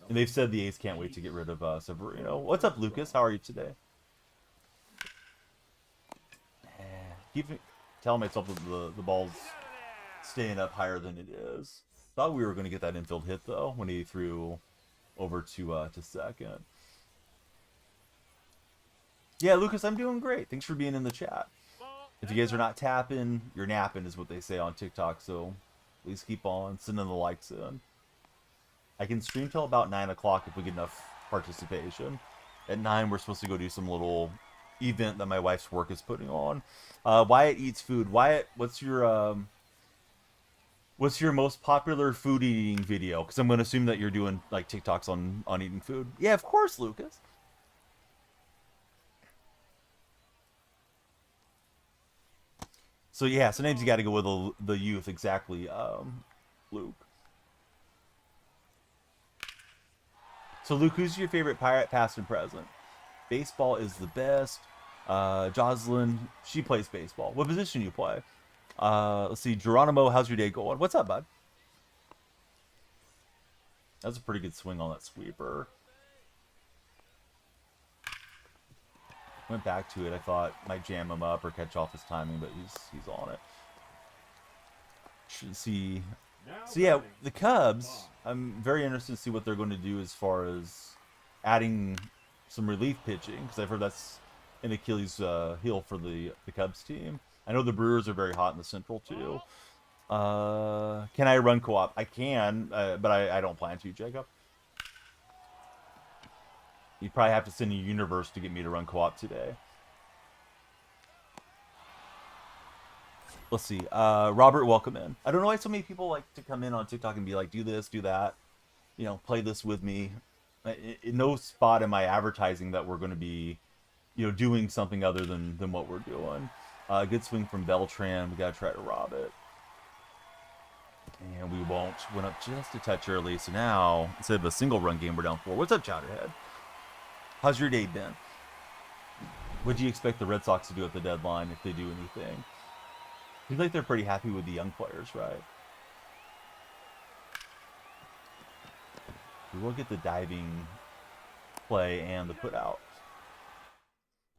And they've said the A's can't wait to get rid of Severino. What's up, Lucas? How are you today? Keep telling myself that the ball's staying up higher than it is. Thought we were going to get that infield hit though when he threw over to second. Yeah, Lucas, I'm doing great. Thanks for being in the chat. If you guys are not tapping, you're napping is what they say on TikTok, so please keep on sending the likes in. I can stream till about 9 o'clock if we get enough participation. At 9, we're supposed to go do some little event that my wife's work is putting on. Wyatt eats food. Wyatt, what's your most popular food eating video? Because I'm going to assume that you're doing like TikToks on eating food. Yeah, of course, Lucas. So yeah, sometimes you got to go with the youth, exactly, Luke. So Luke, who's your favorite pirate, past and present? Baseball is the best. Jocelyn, she plays baseball. What position do you play? Let's see, Geronimo, how's your day going? What's up, bud? That was a pretty good swing on that sweeper. Went back to it. I thought might jam him up or catch off his timing, but he's on it. Should see. So yeah, the Cubs. I'm very interested to see what they're going to do as far as adding some relief pitching, because I've heard that's an Achilles heel for the Cubs team. I know the Brewers are very hot in the Central too. Can I run co-op? I can, but I don't plan to, Jacob. You'd probably have to send a universe to get me to run co-op today. Let's see. Robert, welcome in. I don't know why so many people like to come in on TikTok and be like, do this, do that. Play this with me. In no spot am I advertising that we're going to be, doing something other than what we're doing. Good swing from Beltran. We got to try to rob it. And we won't. Went up just a touch early. So now, instead of a single run game, we're down 4. What's up, Chowderhead? How's your day been? What do you expect the Red Sox to do at the deadline if they do anything? I feel like they're pretty happy with the young players, right? We will get the diving play and the put out.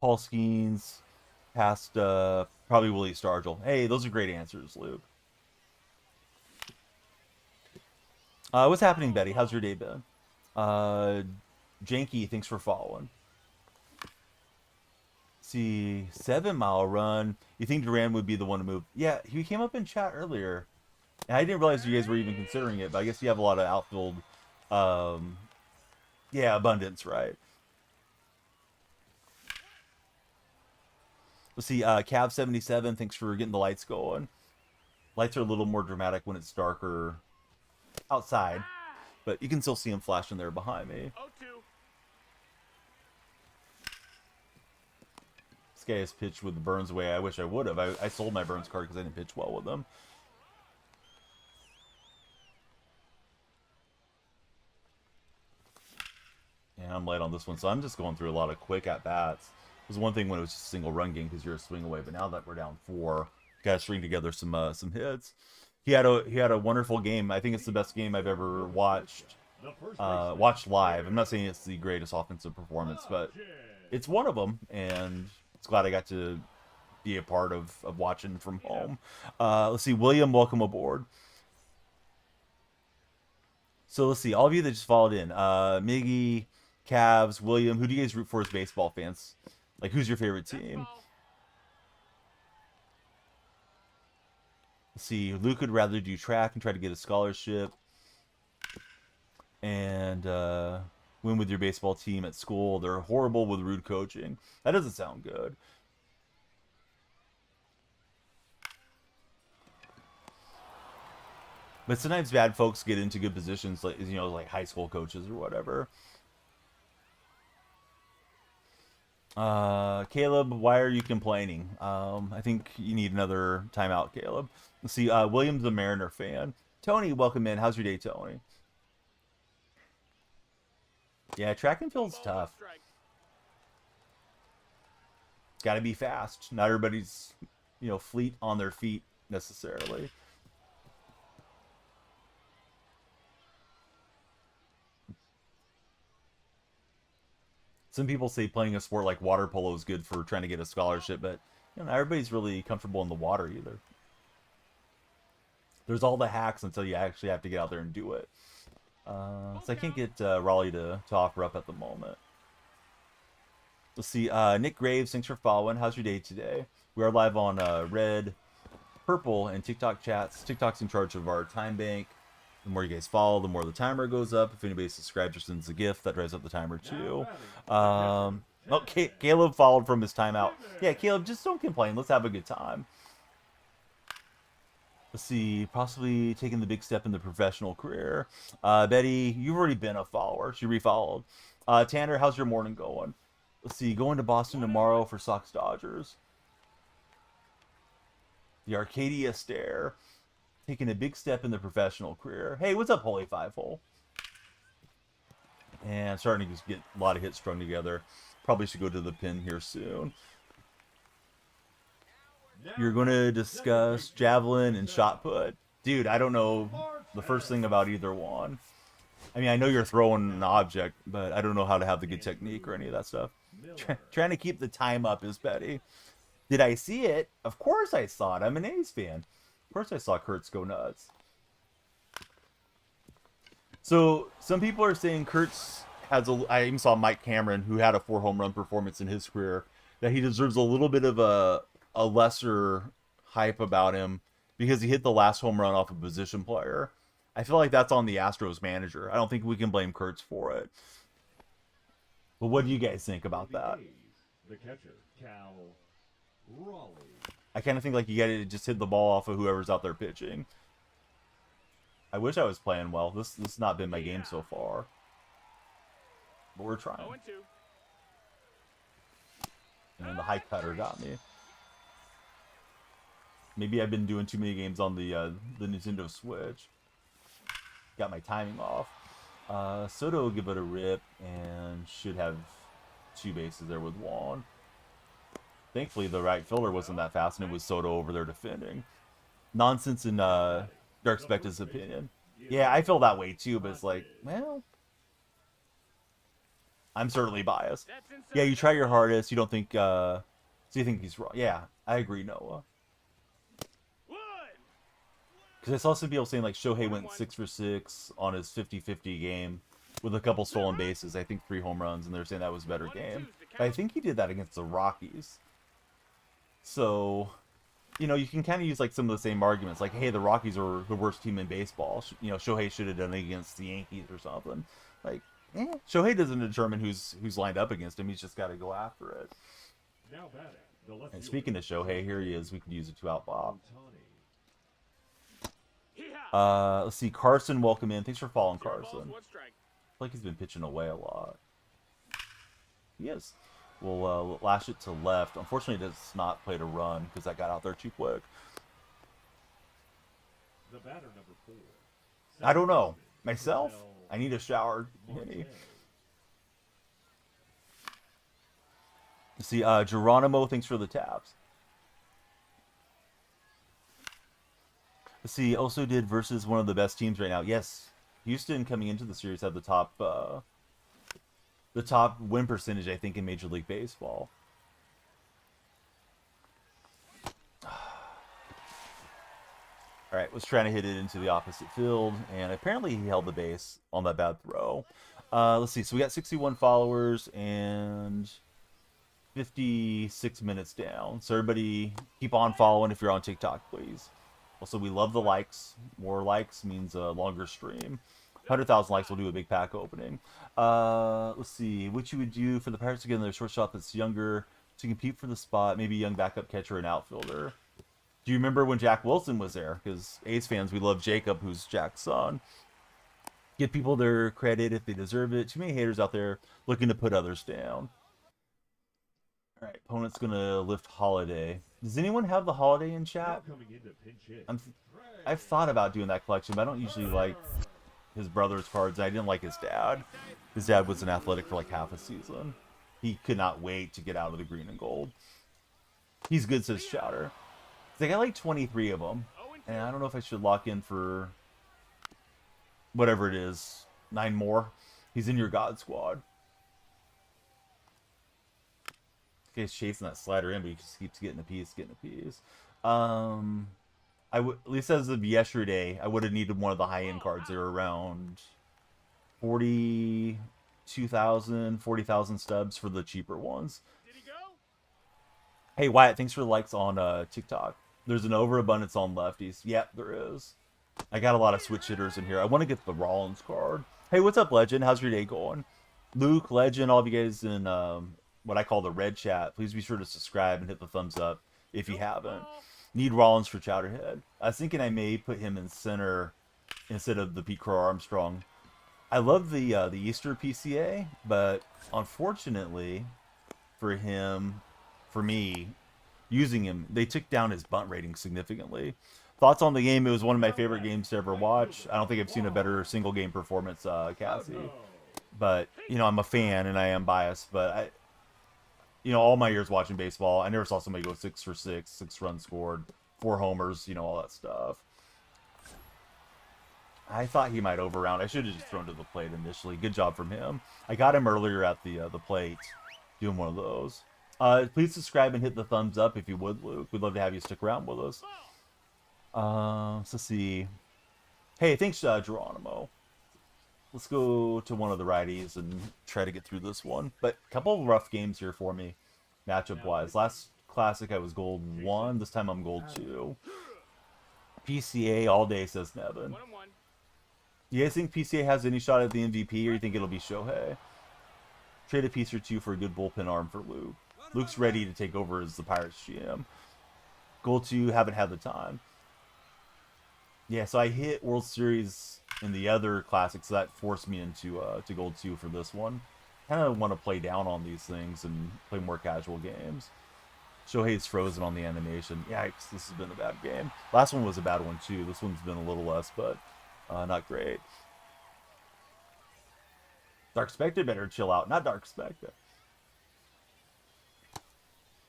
Paul Skeens, past probably Willie Stargell. Hey, those are great answers, Luke. What's happening, Betty? How's your day been? Janky, thanks for following. See, 7 Mile Run. You think Duran would be the one to move? Yeah, he came up in chat earlier. And I didn't realize you guys were even considering it, but I guess you have a lot of outfield, abundance, right? Let's see, Cav77, thanks for getting the lights going. Lights are a little more dramatic when it's darker outside, but you can still see them flashing there behind me. 0-2. This guy has pitched with the Burns way I wish I would have. I sold my Burns card because I didn't pitch well with them. And I'm light on this one, so I'm just going through a lot of quick at-bats. It was one thing when it was just a single run game because you're a swing away, but now that we're down 4, got to string together some hits. He had a wonderful game. I think it's the best game I've ever watched live. I'm not saying it's the greatest offensive performance, but it's one of them, and it's glad I got to be a part of watching from home. Let's see, William, welcome aboard. So let's see, all of you that just followed in, Miggy, Cavs, William, who do you guys root for as baseball fans? Like, who's your favorite team? Let's see, Luke would rather do track and try to get a scholarship and win with your baseball team at school. They're horrible with rude coaching. That doesn't sound good. But sometimes bad folks get into good positions, like, you know, like high school coaches or whatever. Caleb, why are you complaining? I think you need another timeout, Caleb. Let's see, William's a Mariner fan. Tony, welcome in. How's your day, Tony? Yeah, track and field's tough. Got to be fast. Not everybody's, you know, fleet on their feet necessarily. Some people say playing a sport like water polo is good for trying to get a scholarship, but you know, not everybody's really comfortable in the water either. There's all the hacks until you actually have to get out there and do it. So I can't get Raleigh to offer up at the moment. Let's see, Nick Graves, thanks for following. How's your day today? We are live on Red, Purple, and TikTok chats. TikTok's in charge of our time bank. The more you guys follow, the more the timer goes up. If anybody subscribes or sends a gift, that drives up the timer too. Caleb followed from his timeout. Yeah, Caleb, just don't complain. Let's have a good time. Let's see, possibly taking the big step in the professional career. Betty, you've already been a follower. She refollowed. Tanner, how's your morning going? Let's see, going to Boston tomorrow for Sox Dodgers. The Arcadia Stare. Taking a big step in the professional career. Hey, what's up, Holy Five Hole? And starting to just get a lot of hits strung together. Probably should go to the pin here soon. You're going to discuss javelin and shot put. Dude, I don't know the first thing about either one. I mean, I know you're throwing an object, but I don't know how to have the good technique or any of that stuff. Trying to keep the time up is Betty. Did I see it? Of course I saw it. I'm an A's fan. Of course I saw Kurtz go nuts. So, some people are saying Kurtz has I even saw Mike Cameron, who had a 4 home run performance in his career, that he deserves a little bit of a lesser hype about him because he hit the last home run off a position player. I feel like that's on the Astros manager. I don't think we can blame Kurtz for it. But what do you guys think about that? The catcher, Cal Raleigh. I kind of think like you got to just hit the ball off of whoever's out there pitching. I wish I was playing well. This has not been my game so far. But we're trying. 0-2. And then the high cutter got me. Maybe I've been doing too many games on the Nintendo Switch. Got my timing off. Soto will give it a rip and should have 2 bases there with Juan. Thankfully, the right fielder wasn't that fast, and it was Soto over there defending. Nonsense in Dark Specta's opinion. Yeah, I feel that way too, but it's like, well, I'm certainly biased. Yeah, you try your hardest. You don't think, so you think he's wrong. Yeah, I agree, Noah. Because I saw some people saying like Shohei went 6 for 6 on his 50-50 game with a couple stolen bases. I think 3 home runs, and they're saying that was a better game. But I think he did that against the Rockies. So, you know, you can kind of use like some of the same arguments. Like, hey, the Rockies are the worst team in baseball. You know, Shohei should have done it against the Yankees or something. Like, Shohei doesn't determine who's lined up against him. He's just got to go after it. Now batting, the left And fielder, speaking of Shohei, here he is. We could use a 2-out bop. Ohtani. Let's see. Carson, welcome in. Thanks for following, 0 balls, Carson. 1 strike. Like he's been pitching away a lot. He is. We'll lash it to left. Unfortunately, it does not play to run because that got out there too quick. The batter number 4. I don't know. Myself? I need a shower. Marte. See, Geronimo, thanks for the taps. Let's see, also did versus one of the best teams right now. Yes, Houston coming into the series had the top win percentage, I think, in Major League Baseball. All right, was trying to hit it into the opposite field, and apparently he held the base on that bad throw. Let's see, so we got 61 followers and 56 minutes down. So everybody keep on following if you're on TikTok, please. Also, we love the likes. More likes means a longer stream. 100,000 likes will do a big pack opening. Let's see, what you would do for the Pirates to get another shortstop that's younger to compete for the spot, maybe a young backup catcher and outfielder. Do you remember when Jack Wilson was there? Because A's fans, we love Jacob, who's Jack's son. Give people their credit if they deserve it. Too many haters out there looking to put others down. All right, opponent's going to lift Holiday. Does anyone have the Holiday in chat? Coming into pinch hit. I've thought about doing that collection, but I don't usually like his brother's cards. I didn't like his dad. His dad was an Athletic for like half a season. He could not wait to get out of the green and gold. He's good, says Chowder. I got like 23 of them, and I don't know if I should lock in for whatever it is, 9 more. He's in your God squad. This guy's chasing that slider in, but he just keeps getting a piece, at least as of yesterday, I would have needed one of the high-end cards. They were around 42,000, 40,000 stubs for the cheaper ones. Did he go? Hey, Wyatt, thanks for the likes on TikTok. There's an overabundance on lefties. Yep, there is. I got a lot of switch hitters in here. I want to get the Rollins card. Hey, what's up, Legend? How's your day going? Luke, Legend, all of you guys in what I call the red chat, please be sure to subscribe and hit the thumbs up if you haven't. Need Rollins for Chowderhead. I was thinking I may put him in center instead of the Pete Crow Armstrong. I love the Easter PCA, but unfortunately for him, for me, using him, they took down his bunt rating significantly. Thoughts on the game? It was one of my favorite games to ever watch. I don't think I've seen a better single game performance, Cassie. But, you know, I'm a fan and I am biased. But, all my years watching baseball, I never saw somebody go 6 for 6, 6 runs scored, 4 homers, all that stuff. I thought he might overround. I should have just thrown to the plate initially. Good job from him. I got him earlier at the plate, doing one of those. Please subscribe and hit the thumbs up if you would, Luke. We'd love to have you stick around with us. Let's see. Hey, thanks, Geronimo. Let's go to one of the righties and try to get through this one. But a couple of rough games here for me, matchup-wise. Last Classic, I was gold 1. This time I'm gold 2. PCA all day, says Nevin. 1-1. You guys think PCA has any shot at the MVP, or you think it'll be Shohei? Trade a piece or two for a good bullpen arm for Luke. Luke's ready to take over as the Pirates GM. Gold 2, haven't had the time. Yeah, so I hit World Series in the other Classic, so that forced me into to Gold 2 for this one. Kind of want to play down on these things and play more casual games. Shohei's frozen on the animation. Yikes, this has been a bad game. Last one was a bad one, too. This one's been a little less, but not great. Dark Spectre better chill out. Not Dark Spectre.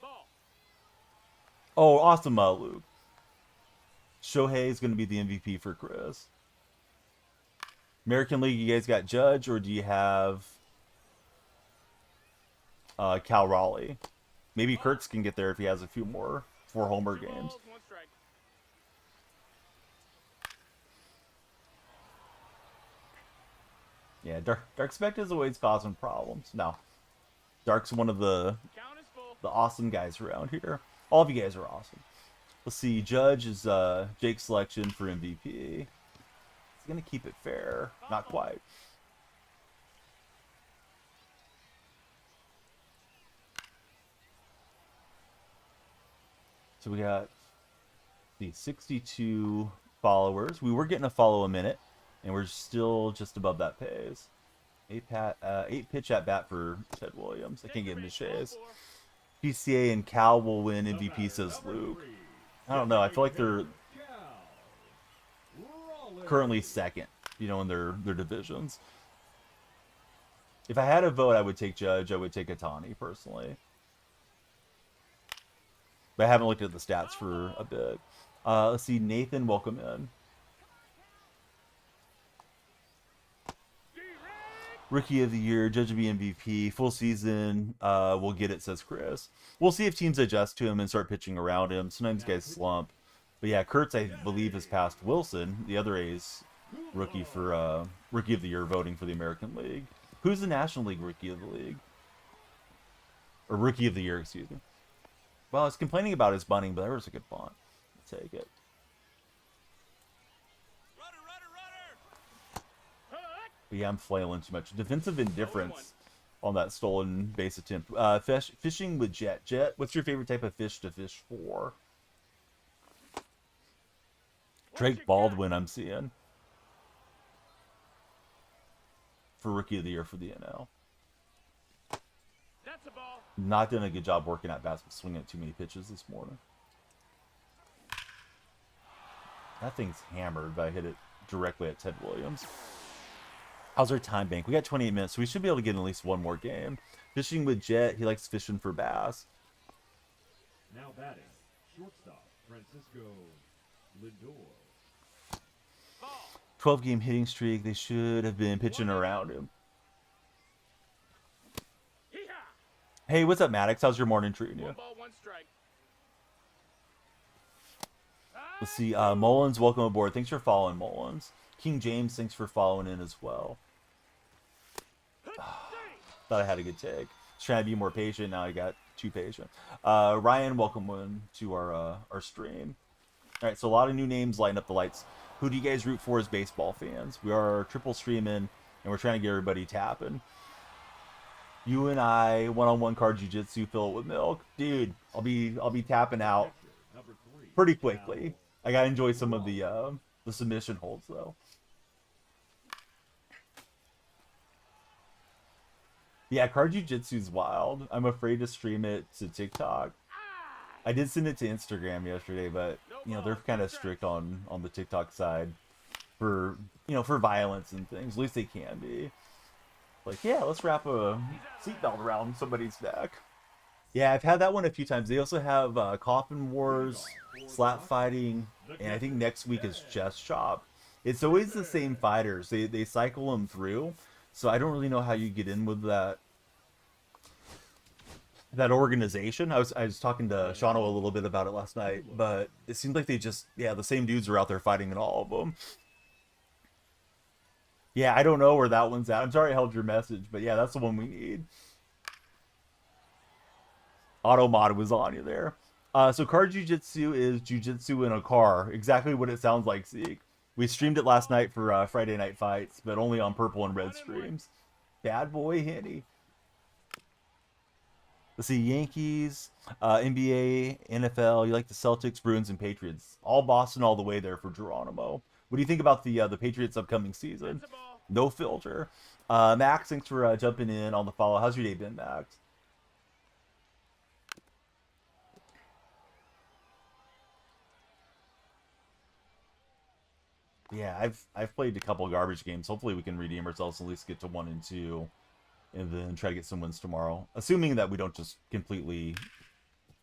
Ball. Oh, awesome, Luke. Shohei is going to be the MVP for Chris. American League, you guys got Judge, or do you have Cal Raleigh? Maybe Kurtz can get there if he has a few more 4-homer 2 games. balls, 1 strike. Yeah, Dark Spectre is always causing problems. No, Dark's one of the Count is full. awesome guys around here. All of you guys are awesome. Let's see, Judge is Jake's selection for MVP. He's gonna keep it fair. Not quite. So we got the 62 followers. We were getting a follow a minute, and we're still just above that pace. Eight pitch at bat for Ted Williams. I can't get in the shays. PCA and Cal will win MVP, says Luke. I don't know. I feel like they're currently second, in their divisions. If I had a vote, I would take Judge. I would take Atani personally. But I haven't looked at the stats for a bit. Let's see. Nathan, welcome in. Rookie of the year, Judge of the MVP, full season. We'll get it, says Chris. We'll see if teams adjust to him and start pitching around him. Sometimes guys slump. But yeah, Kurtz, I believe, has passed Wilson, the other A's rookie for Rookie of the Year, voting for the American League. Who's the National League Rookie of the League? Or Rookie of the Year, excuse me. Well, I was complaining about his bunting, but that was a good font. I'll take it. But yeah, I'm flailing too much. Defensive indifference on that stolen base attempt. Fishing with Jet. Jet, what's your favorite type of fish to fish for? Drake Baldwin, I'm seeing. For Rookie of the Year for the NL. That's a ball. Not doing a good job working at bats, but swinging at too many pitches this morning. That thing's hammered, but I hit it directly at Ted Williams. How's our time bank? We got 28 minutes, so we should be able to get at least one more game. Fishing with Jet. He likes fishing for bass. Now batting, shortstop Francisco Lindor. 12-game hitting streak. They should have been pitching around him. Hey, what's up, Maddox? How's your morning treating you? 1 ball, 1 strike. Let's see. Mullins, welcome aboard. Thanks for following, Mullins. King James, thanks for following in as well. Thought I had a good take. Just trying to be more patient. Now I got too patient. Ryan, welcome in to our stream. All right, so a lot of new names lighting up the lights. Who do you guys root for as baseball fans? We are triple streaming, and we're trying to get everybody tapping. You and I, one-on-one card jiu-jitsu, fill it with milk. Dude, I'll be tapping out pretty quickly. I gotta enjoy some of the submission holds, though. Yeah, card jiu-jitsu's wild. I'm afraid to stream it to TikTok. I did send it to Instagram yesterday, but they're kind of strict on the TikTok side for for violence and things. At least they can be. Like, yeah, let's wrap a seatbelt around somebody's neck. Yeah, I've had that one a few times. They also have Coffin Wars, Slap Fighting, and I think next week is Chess Shop. It's always the same fighters. They cycle them through, so I don't really know how you get in with that organization. I was talking to Shano a little bit about it last night, but it seems like they just, the same dudes are out there fighting in all of them. Yeah, I don't know where that one's at. I'm sorry I held your message, but yeah, that's the one we need. Automod was on you there. So car jiu-jitsu is jiu-jitsu in a car. Exactly what it sounds like, Zeke. We streamed it last night for Friday Night Fights, but only on purple and red streams. Bad boy Henny. Let's see, Yankees, NBA, NFL. You like the Celtics, Bruins, and Patriots. All Boston all the way there for Geronimo. What do you think about the Patriots' upcoming season? No filter. Max, thanks for jumping in on the follow. How's your day been, Max? Yeah, I've played a couple of garbage games. Hopefully we can redeem ourselves, at least get to 1 and 2, and then try to get some wins tomorrow. Assuming that we don't just completely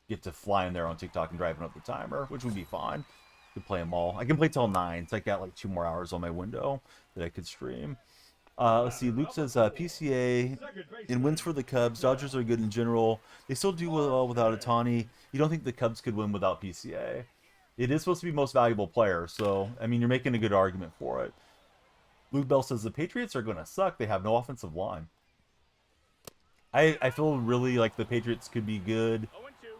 get to fly in there on TikTok and driving up the timer, which would be fine. Could play them all. I can play till 9, so I got like 2 more hours on my window that I could stream. Let's see. Luke says PCA in wins for the Cubs. Dodgers are good in general. They still do well without Ohtani. You don't think the Cubs could win without PCA? It is supposed to be most valuable player, so I mean you're making a good argument for it. Luke Bell says the Patriots are going to suck. They have no offensive line. I feel really like the Patriots could be good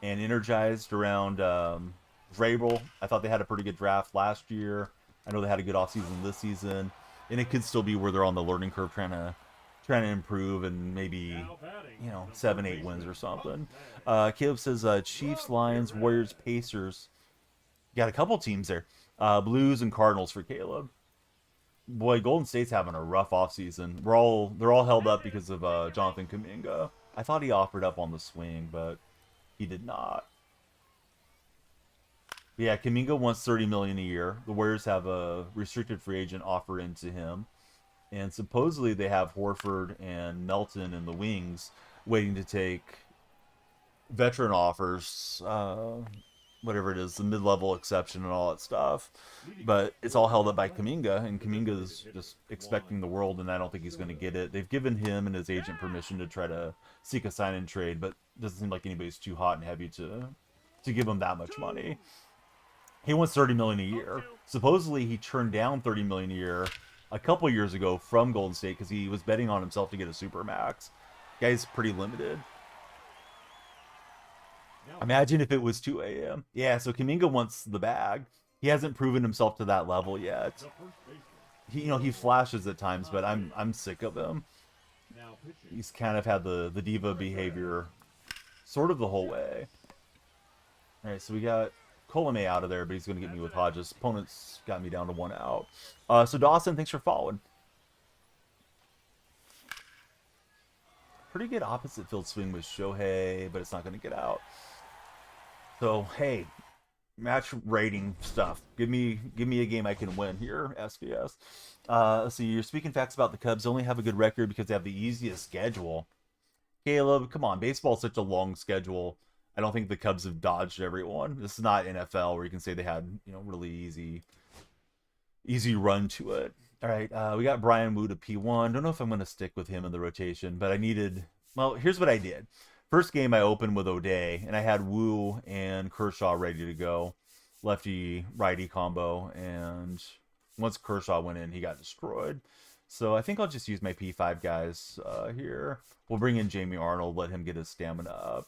and energized around Vrabel. I thought they had a pretty good draft last year. I know they had a good offseason this season, and it could still be where they're on the learning curve trying to trying to improve and maybe, 7-8 wins or something. Caleb says Chiefs, Lions, Warriors, Pacers. Got a couple teams there. Blues and Cardinals for Caleb. Boy, Golden State's having a rough offseason. They're all held up because of Jonathan Kuminga. I thought he offered up on the swing, but he did not. Yeah, Kuminga wants $30 million a year. The Warriors have a restricted free agent offer into him, and supposedly they have Horford and Melton in the wings, waiting to take veteran offers. Whatever it is, the mid-level exception and all that stuff. But it's all held up by Kuminga, and Kuminga's just expecting the world, and I don't think he's going to get it. They've given him and his agent permission to try to seek a sign-and trade, but it doesn't seem like anybody's too hot and heavy to give him that much money. He wants $30 million a year. Supposedly, he turned down $30 million a year a couple years ago from Golden State because he was betting on himself to get a supermax. Guy's pretty limited. Imagine if it was 2 a.m. Yeah, so Kuminga wants the bag. He hasn't proven himself to that level yet. He flashes at times, but I'm sick of him. He's kind of had the diva behavior sort of the whole way. All right, so we got Colome out of there, but he's going to get me with Hodges. Opponent's got me down to 1 out. So Dawson, thanks for following. Pretty good opposite field swing with Shohei, but it's not going to get out. So, hey, match rating stuff. Give me a game I can win here, SVS. Let's see, you're speaking facts about the Cubs. Only have a good record because they have the easiest schedule. Caleb, come on. Baseball's such a long schedule. I don't think the Cubs have dodged everyone. This is not NFL where you can say they had, really easy run to it. All right, we got Brian Wu to P1. Don't know if I'm going to stick with him in the rotation, but here's what I did. First game I opened with O'Day, and I had Wu and Kershaw ready to go. Lefty-righty combo, and once Kershaw went in, he got destroyed. So I think I'll just use my P5 guys here. We'll bring in Jamie Arnold, let him get his stamina up,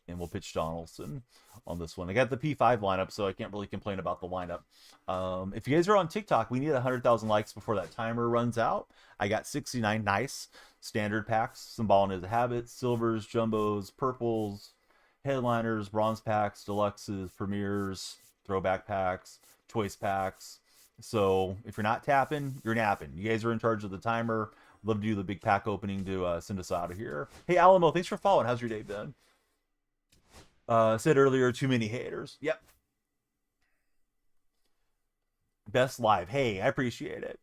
and we'll pitch Donaldson on this one. I got the P5 lineup, so I can't really complain about the lineup. If you guys are on TikTok, we need 100,000 likes before that timer runs out. I got 69 nice standard packs, some ball in his habits, silvers, jumbos, purples, headliners, bronze packs, deluxes, premieres, throwback packs, choice packs. So if you're not tapping, you're napping. You guys are in charge of the timer. Love to do the big pack opening to send us out of here. Hey, Alamo, thanks for following. How's your day been? Said earlier, too many haters. Yep. Best live. Hey, I appreciate it.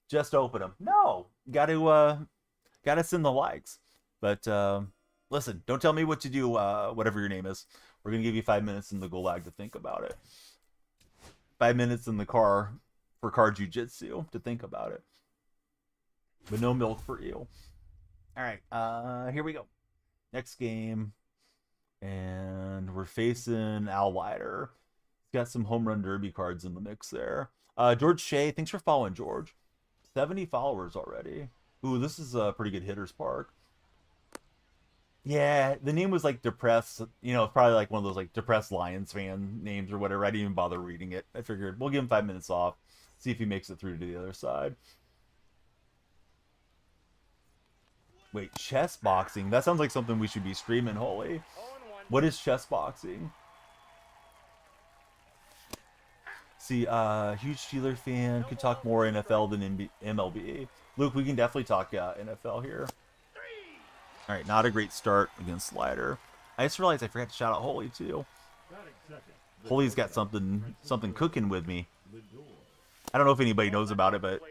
Just open them. No, gotta send the likes. But listen, don't tell me what to do. Whatever your name is, we're gonna give you 5 minutes in the gulag to think about it. 5 minutes in the car for car jujitsu to think about it. But no milk for you. All right, here we go. Next game, and we're facing Al Leiter. He's got some home run derby cards in the mix there. George Shea, thanks for following, George. 70 followers already. Ooh, this is a pretty good hitter's park. Yeah, the name was like depressed. Probably like one of those like depressed Lions fan names or whatever. I didn't even bother reading it. I figured we'll give him 5 minutes off. See if he makes it through to the other side. Wait, chess boxing? That sounds like something we should be streaming, Holy. What is chess boxing? See, huge Steeler fan. Could talk more NFL than MLB. Luke, we can definitely talk NFL here. All right, not a great start against Slider. I just realized I forgot to shout out Holy too. Holy's got something cooking with me. I don't know if anybody knows about it, but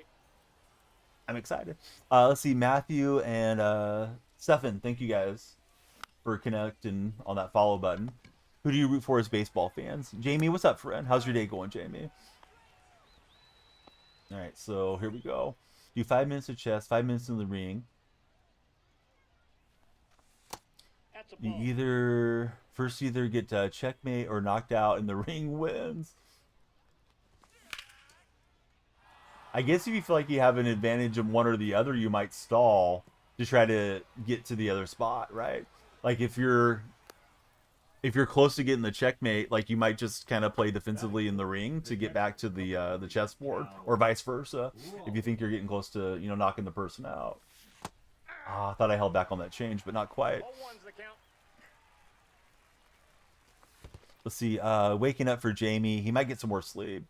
I'm excited. Let's see, Matthew and Stefan, thank you guys for connecting on that follow button. Who do you root for as baseball fans? Jamie, what's up, friend? How's your day going, Jamie? All right, so here we go. Do 5 minutes of chess, 5 minutes in the ring. You either get checkmate or knocked out, and the ring wins. I guess if you feel like you have an advantage in one or the other, you might stall to try to get to the other spot, right? Like if you're close to getting the checkmate, like you might just kind of play defensively in the ring to get back to the chessboard, or vice versa. If you think you're getting close to knocking the person out. I thought I held back on that change, but not quite. 0-1's the count. Let's see. Waking up for Jamie. He might get some more sleep.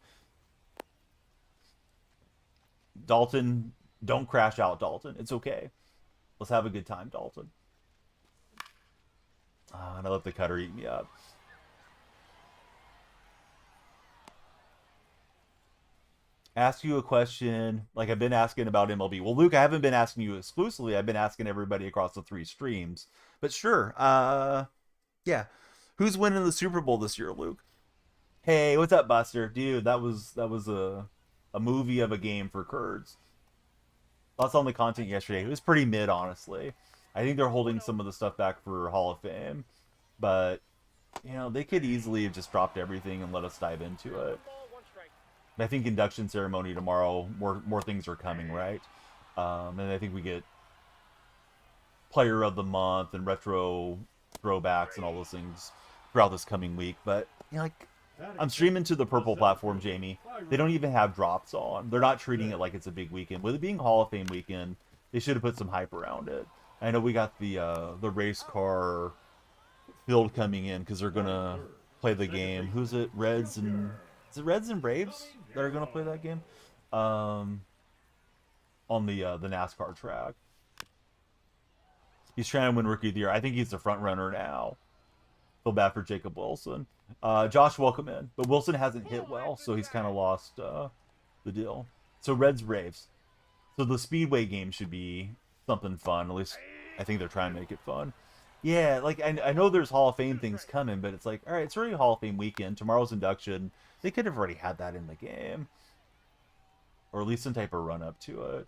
Dalton, don't crash out, Dalton. It's okay. Let's have a good time, Dalton. And I let the cutter eat me up. Ask you a question like I've been asking about MLB. Well, Luke, I haven't been asking you exclusively. I've been asking everybody across the 3 streams. But sure. Yeah. Who's winning the Super Bowl this year, Luke? Hey, what's up, Buster? Dude, that was a movie of a game for Kurds. Thoughts on the content yesterday? It was pretty mid, honestly. I think they're holding some of the stuff back for Hall of Fame, but you know they could easily have just dropped everything and let us dive into it. Ball, 1 strike. I think induction ceremony tomorrow. More things are coming, right? And I think we get Player of the Month and retro throwbacks and all those things throughout this coming week. But you know, like I'm streaming to the Purple platform, Jamie. They don't even have drops on. They're not treating it like it's a big weekend. With it being Hall of Fame weekend, they should have put some hype around it. I know we got the race car field coming in because they're gonna play the game. Who's it? Reds and is it Reds and Braves that are gonna play that game? On the NASCAR track. He's trying to win Rookie of the Year. I think he's the front runner now. Feel bad for Jacob Wilson. Josh, welcome in. But Wilson hasn't hit well, so he's kind of lost the deal. So Reds Braves. So the Speedway game should be something fun. At least I think they're trying to make it fun. Yeah, like I know there's Hall of Fame things coming, but it's like, all right, it's already Hall of Fame weekend. Tomorrow's induction. They could have already had that in the game. Or at least some type of run up to it.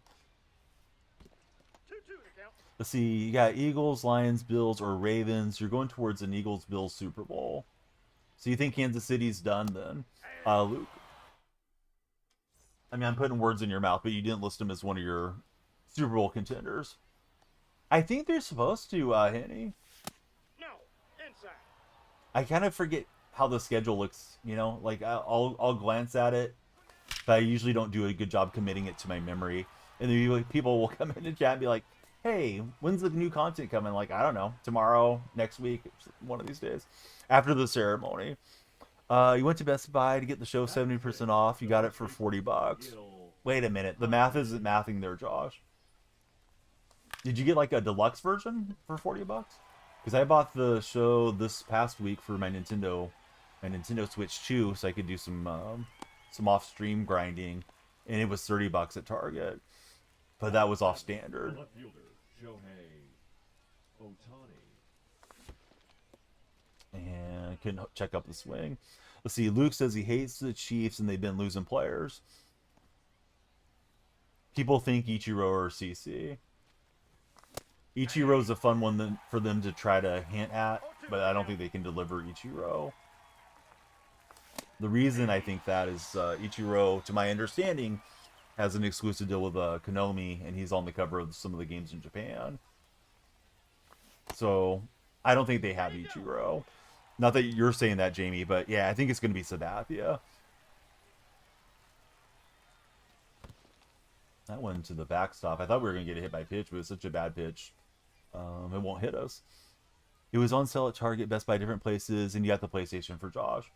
2-2 the count. Let's see, you got Eagles, Lions, Bills, or Ravens. You're going towards an Eagles-Bills Super Bowl. So you think Kansas City's done then, Luke? I mean, I'm putting words in your mouth, but you didn't list them as one of your Super Bowl contenders. I think they're supposed to, Henny. No. Inside. I kind of forget how the schedule looks, you know? Like, I'll glance at it, but I usually don't do a good job committing it to my memory. And then people will come in the chat and be like, hey, when's the new content coming? Like, I don't know, tomorrow, next week, one of these days, after the ceremony. You went to Best Buy to get the show 70% off. You got it for $40. Wait a minute, the math isn't mathing there, Josh. Did you get like a deluxe version for $40? Because I bought the show this past week for my Nintendo Switch 2, so I could do some off-stream grinding, and it was $30 at Target. But that was off standard. Left fielder, Shohei Ohtani. And couldn't check up the swing. Let's see. Luke says he hates the Chiefs and they've been losing players. People think Ichiro or CC. Ichiro's a fun one for them to try to hint at, but I don't think they can deliver Ichiro. The reason I think that is Ichiro, to my understanding, has an exclusive deal with Konami, and he's on the cover of some of the games in Japan. So I don't think they have Ichiro. Not that you're saying that, Jamie, but yeah, I think it's going to be Sabathia. That went to the backstop. I thought we were going to get a hit by pitch, but it was such a bad pitch. It won't hit us. It was on sale at Target, Best Buy, different places, and you got the PlayStation for Josh.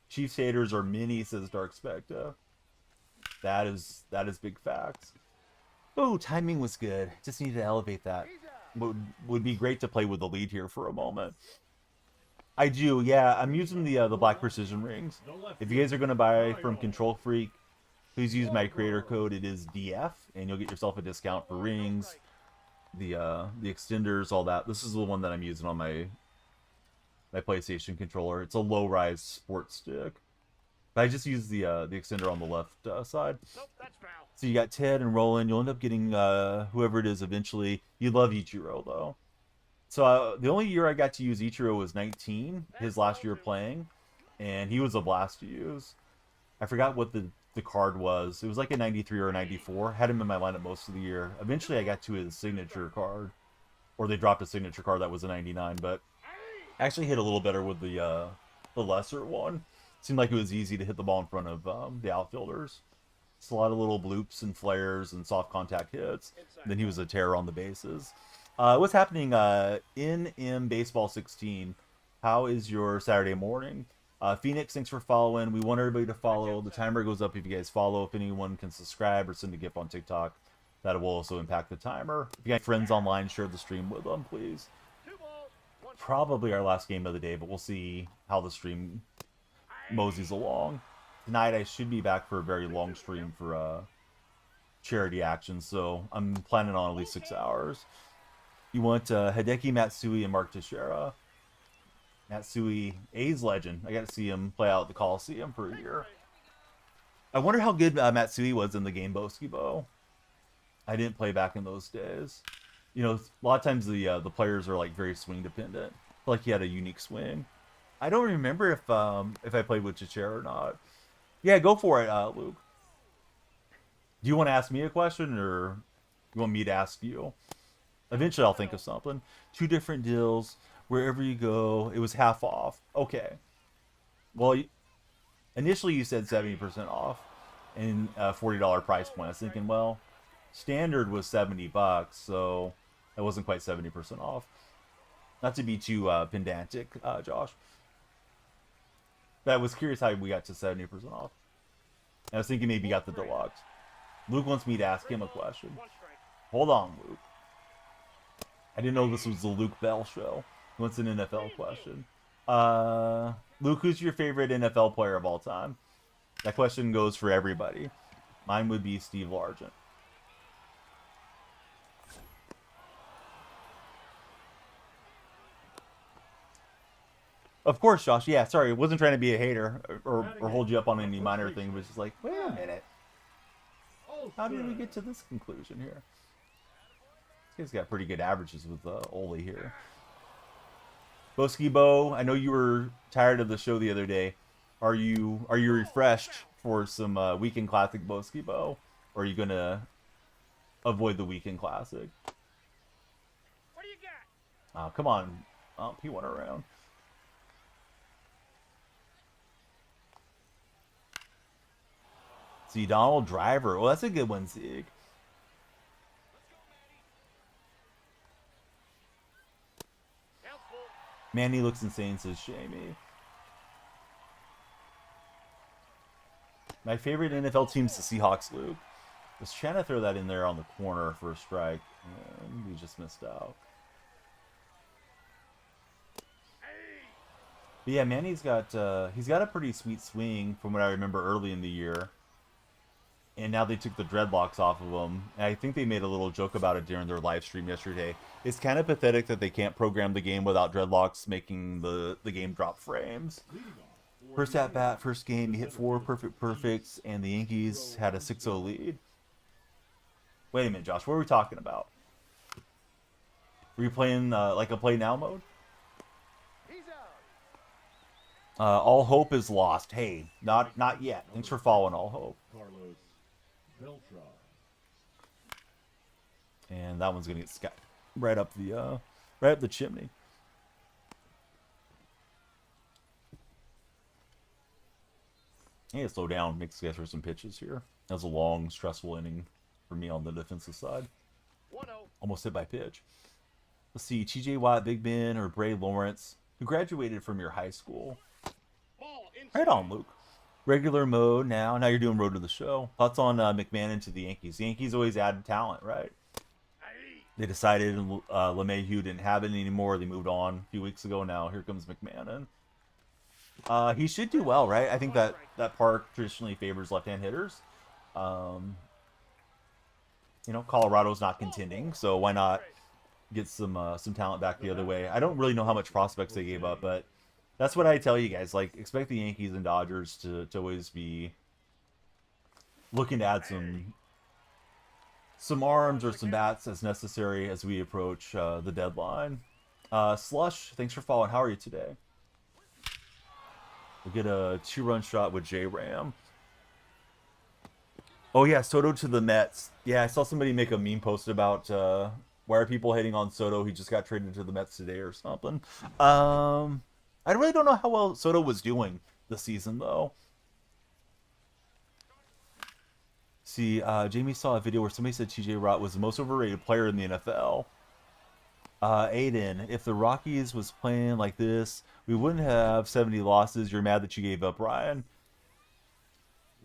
Chiefs haters are mini, says Dark Specta. That is big facts. Oh, timing was good. Just needed to elevate that. Would be great to play with the lead here for a moment. I do, yeah. I'm using the Black Precision rings. If you guys are going to buy from Control Freak, please use my creator code. It is DF, and you'll get yourself a discount for rings, the extenders, all that. This is the one that I'm using on my PlayStation controller. It's a low-rise sports stick. But I just use the extender on the left side. Nope, that's foul. So you got Ted and Roland. You'll end up getting whoever it is eventually. You love Ichiro, though. So the only year I got to use Ichiro was 19, his last year playing. And he was a blast to use. I forgot what the card was. It was like a 93 or a 94. Had him in my lineup most of the year. Eventually I got to his signature card. Or they dropped a signature card that was a 99. But I actually hit a little better with the lesser one. Seemed like it was easy to hit the ball in front of the outfielders. Just a lot of little bloops and flares and soft contact hits. Inside. Then he was a terror on the bases. What's happening in Baseball 16? How is your Saturday morning? Phoenix, thanks for following. We want everybody to follow. The timer goes up if you guys follow. If anyone can subscribe or send a GIF on TikTok, that will also impact the timer. If you got friends online, share the stream with them, please. 2 balls, 1 Probably our last game of the day, but we'll see how the stream moseys along. Tonight I should be back for a very long stream for charity action, so I'm planning on at least 6 hours. You want Hideki Matsui and Mark Teixeira. Matsui, A's legend. I got to see him play out at the Coliseum for a year. I wonder how good Matsui was in the game Boskibo. I didn't play back in those days. You know, a lot of times the players are like very swing dependent. I feel like he had a unique swing. I don't remember if I played with Teixeira or not. Yeah, go for it, Luke. Do you want to ask me a question, or you want me to ask you? Eventually, I'll think of something. 2 different deals. Wherever you go, it was half off. Okay. Well, initially you said 70% off and a $40 price point. I was thinking, well, standard was $70, so that wasn't quite 70% off. Not to be too pedantic, Josh. But I was curious how we got to 70% off. And I was thinking maybe you got the deluxe. Luke wants me to ask him a question. 1 strike. Hold on, Luke. I didn't know this was the Luke Bell show. What's an NFL question? Luke, who's your favorite NFL player of all time? That question goes for everybody. Mine would be Steve Largent. Of course, Josh. Yeah, sorry. I wasn't trying to be a hater or hold you up on any minor thing. It was just like, wait a minute. How did we get to this conclusion here? This guy's got pretty good averages with Ole here. Boskibo, I know you were tired of the show the other day. Are you refreshed for some Weekend Classic Boskibo? Or are you gonna avoid the Weekend Classic? What do you got? Oh, come on. Oh, he went around. See, Donald Driver. Well, that's a good one, Zeke. Count's full. Manny looks insane, says Shamey. My favorite NFL team's the Seahawks, Luke. Was trying to throw that in there on the corner for a strike, and we just missed out. But yeah, Manny's got he's got a pretty sweet swing from what I remember early in the year. And now they took the dreadlocks off of him. And I think they made a little joke about it during their live stream yesterday. It's kind of pathetic that they can't program the game without dreadlocks, making the game drop frames. First at bat, first game, he hit 4 perfects, and the Yankees had a 6-0 lead. Wait a minute, Josh, what are we talking about? Were you playing like a play now mode? All hope is lost. Hey, not yet. Thanks for following All Hope. Carlos Beltran. And that one's gonna get right up the chimney. Hey, slow down. Makes guys for some pitches here. That was a long, stressful inning for me on the defensive side. 1-0. Almost hit by pitch. Let's see, TJ Watt, Big Ben, or Bray Lawrence, who graduated from your high school. Ball inside. Right on, Luke. Regular mode now. Now you're doing Road to the Show. Thoughts on McMahon to the Yankees? The Yankees always add talent, right? Aye. They decided LeMahieu didn't have it anymore. They moved on a few weeks ago. Now here comes McMahon. He should do well, right? I think that park traditionally favors left-hand hitters. You know, Colorado's not contending, so why not get some talent back the other way? I don't really know how much prospects they gave up, but that's what I tell you guys. Like, expect the Yankees and Dodgers to always be looking to add some arms or some bats as necessary as we approach the deadline. Slush, thanks for following. How are you today? We'll get a 2-run shot with J-Ram. Oh yeah, Soto to the Mets. Yeah, I saw somebody make a meme post about why are people hating on Soto? He just got traded to the Mets today or something. I really don't know how well Soto was doing this season, though. See, Jamie saw a video where somebody said TJ Watt was the most overrated player in the NFL. Aiden, if the Rockies was playing like this, we wouldn't have 70 losses. You're mad that you gave up, Ryan.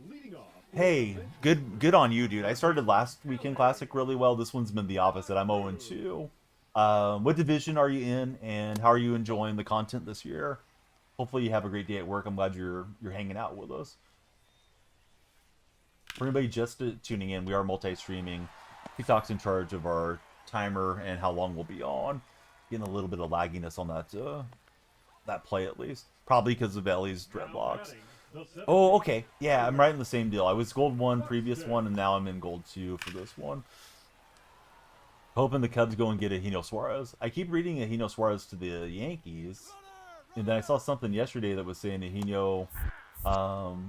Leading off. Hey, good on you, dude. I started last weekend Classic really well. This one's been the opposite. I'm 0-2. What division are you in, and how are you enjoying the content this year? Hopefully you have a great day at work. I'm glad you're hanging out with us. For anybody just tuning in, we are multi-streaming. TikTok's in charge of our timer and how long we'll be on. Getting a little bit of lagginess on that play at least. Probably because of Ellie's dreadlocks. Oh, okay. Yeah, I'm right in the same deal. I was gold 1 previous one, and now I'm in gold 2 for this one. Hoping the Cubs go and get Eugenio Suarez. I keep reading Eugenio Suarez to the Yankees. And then I saw something yesterday that was saying Eugenio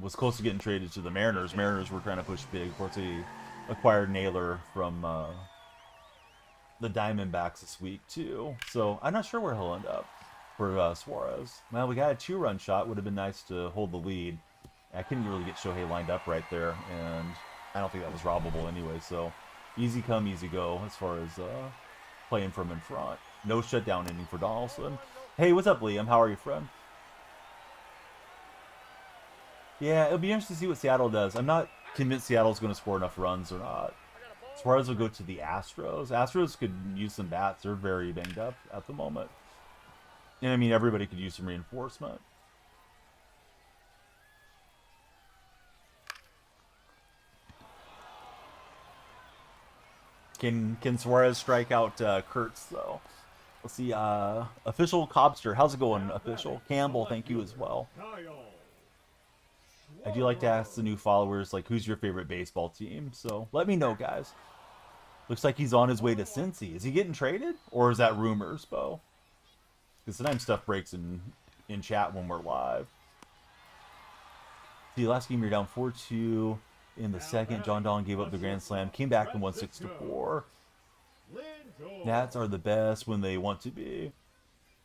was close to getting traded to the Mariners. Mariners were trying to push big. Of course, they acquired Naylor from the Diamondbacks this week, too. So I'm not sure where he'll end up for Suarez. Well, we got a 2-run shot. Would have been nice to hold the lead. I couldn't really get Shohei lined up right there, and I don't think that was robbable anyway. So easy come, easy go as far as playing from in front. No shutdown inning for Donaldson. Hey, what's up, Liam? How are you, friend? Yeah, it'll be interesting to see what Seattle does. I'm not convinced Seattle's going to score enough runs or not. Suarez will go to the Astros. Astros could use some bats. They're very banged up at the moment. And I mean, everybody could use some reinforcement. Can Suarez strike out Kurtz, though? Let's see. Official Cobster. How's it going, official? Campbell, thank you as well. I do like to ask the new followers, like, who's your favorite baseball team? So let me know, guys. Looks like he's on his way to Cincy. Is he getting traded? Or is that rumors, Bo? Because sometimes stuff breaks in chat when we're live. The last game you're down 4-2 in the second. John Don gave up the grand slam. Came back and won 6-4. Nats are the best when they want to be.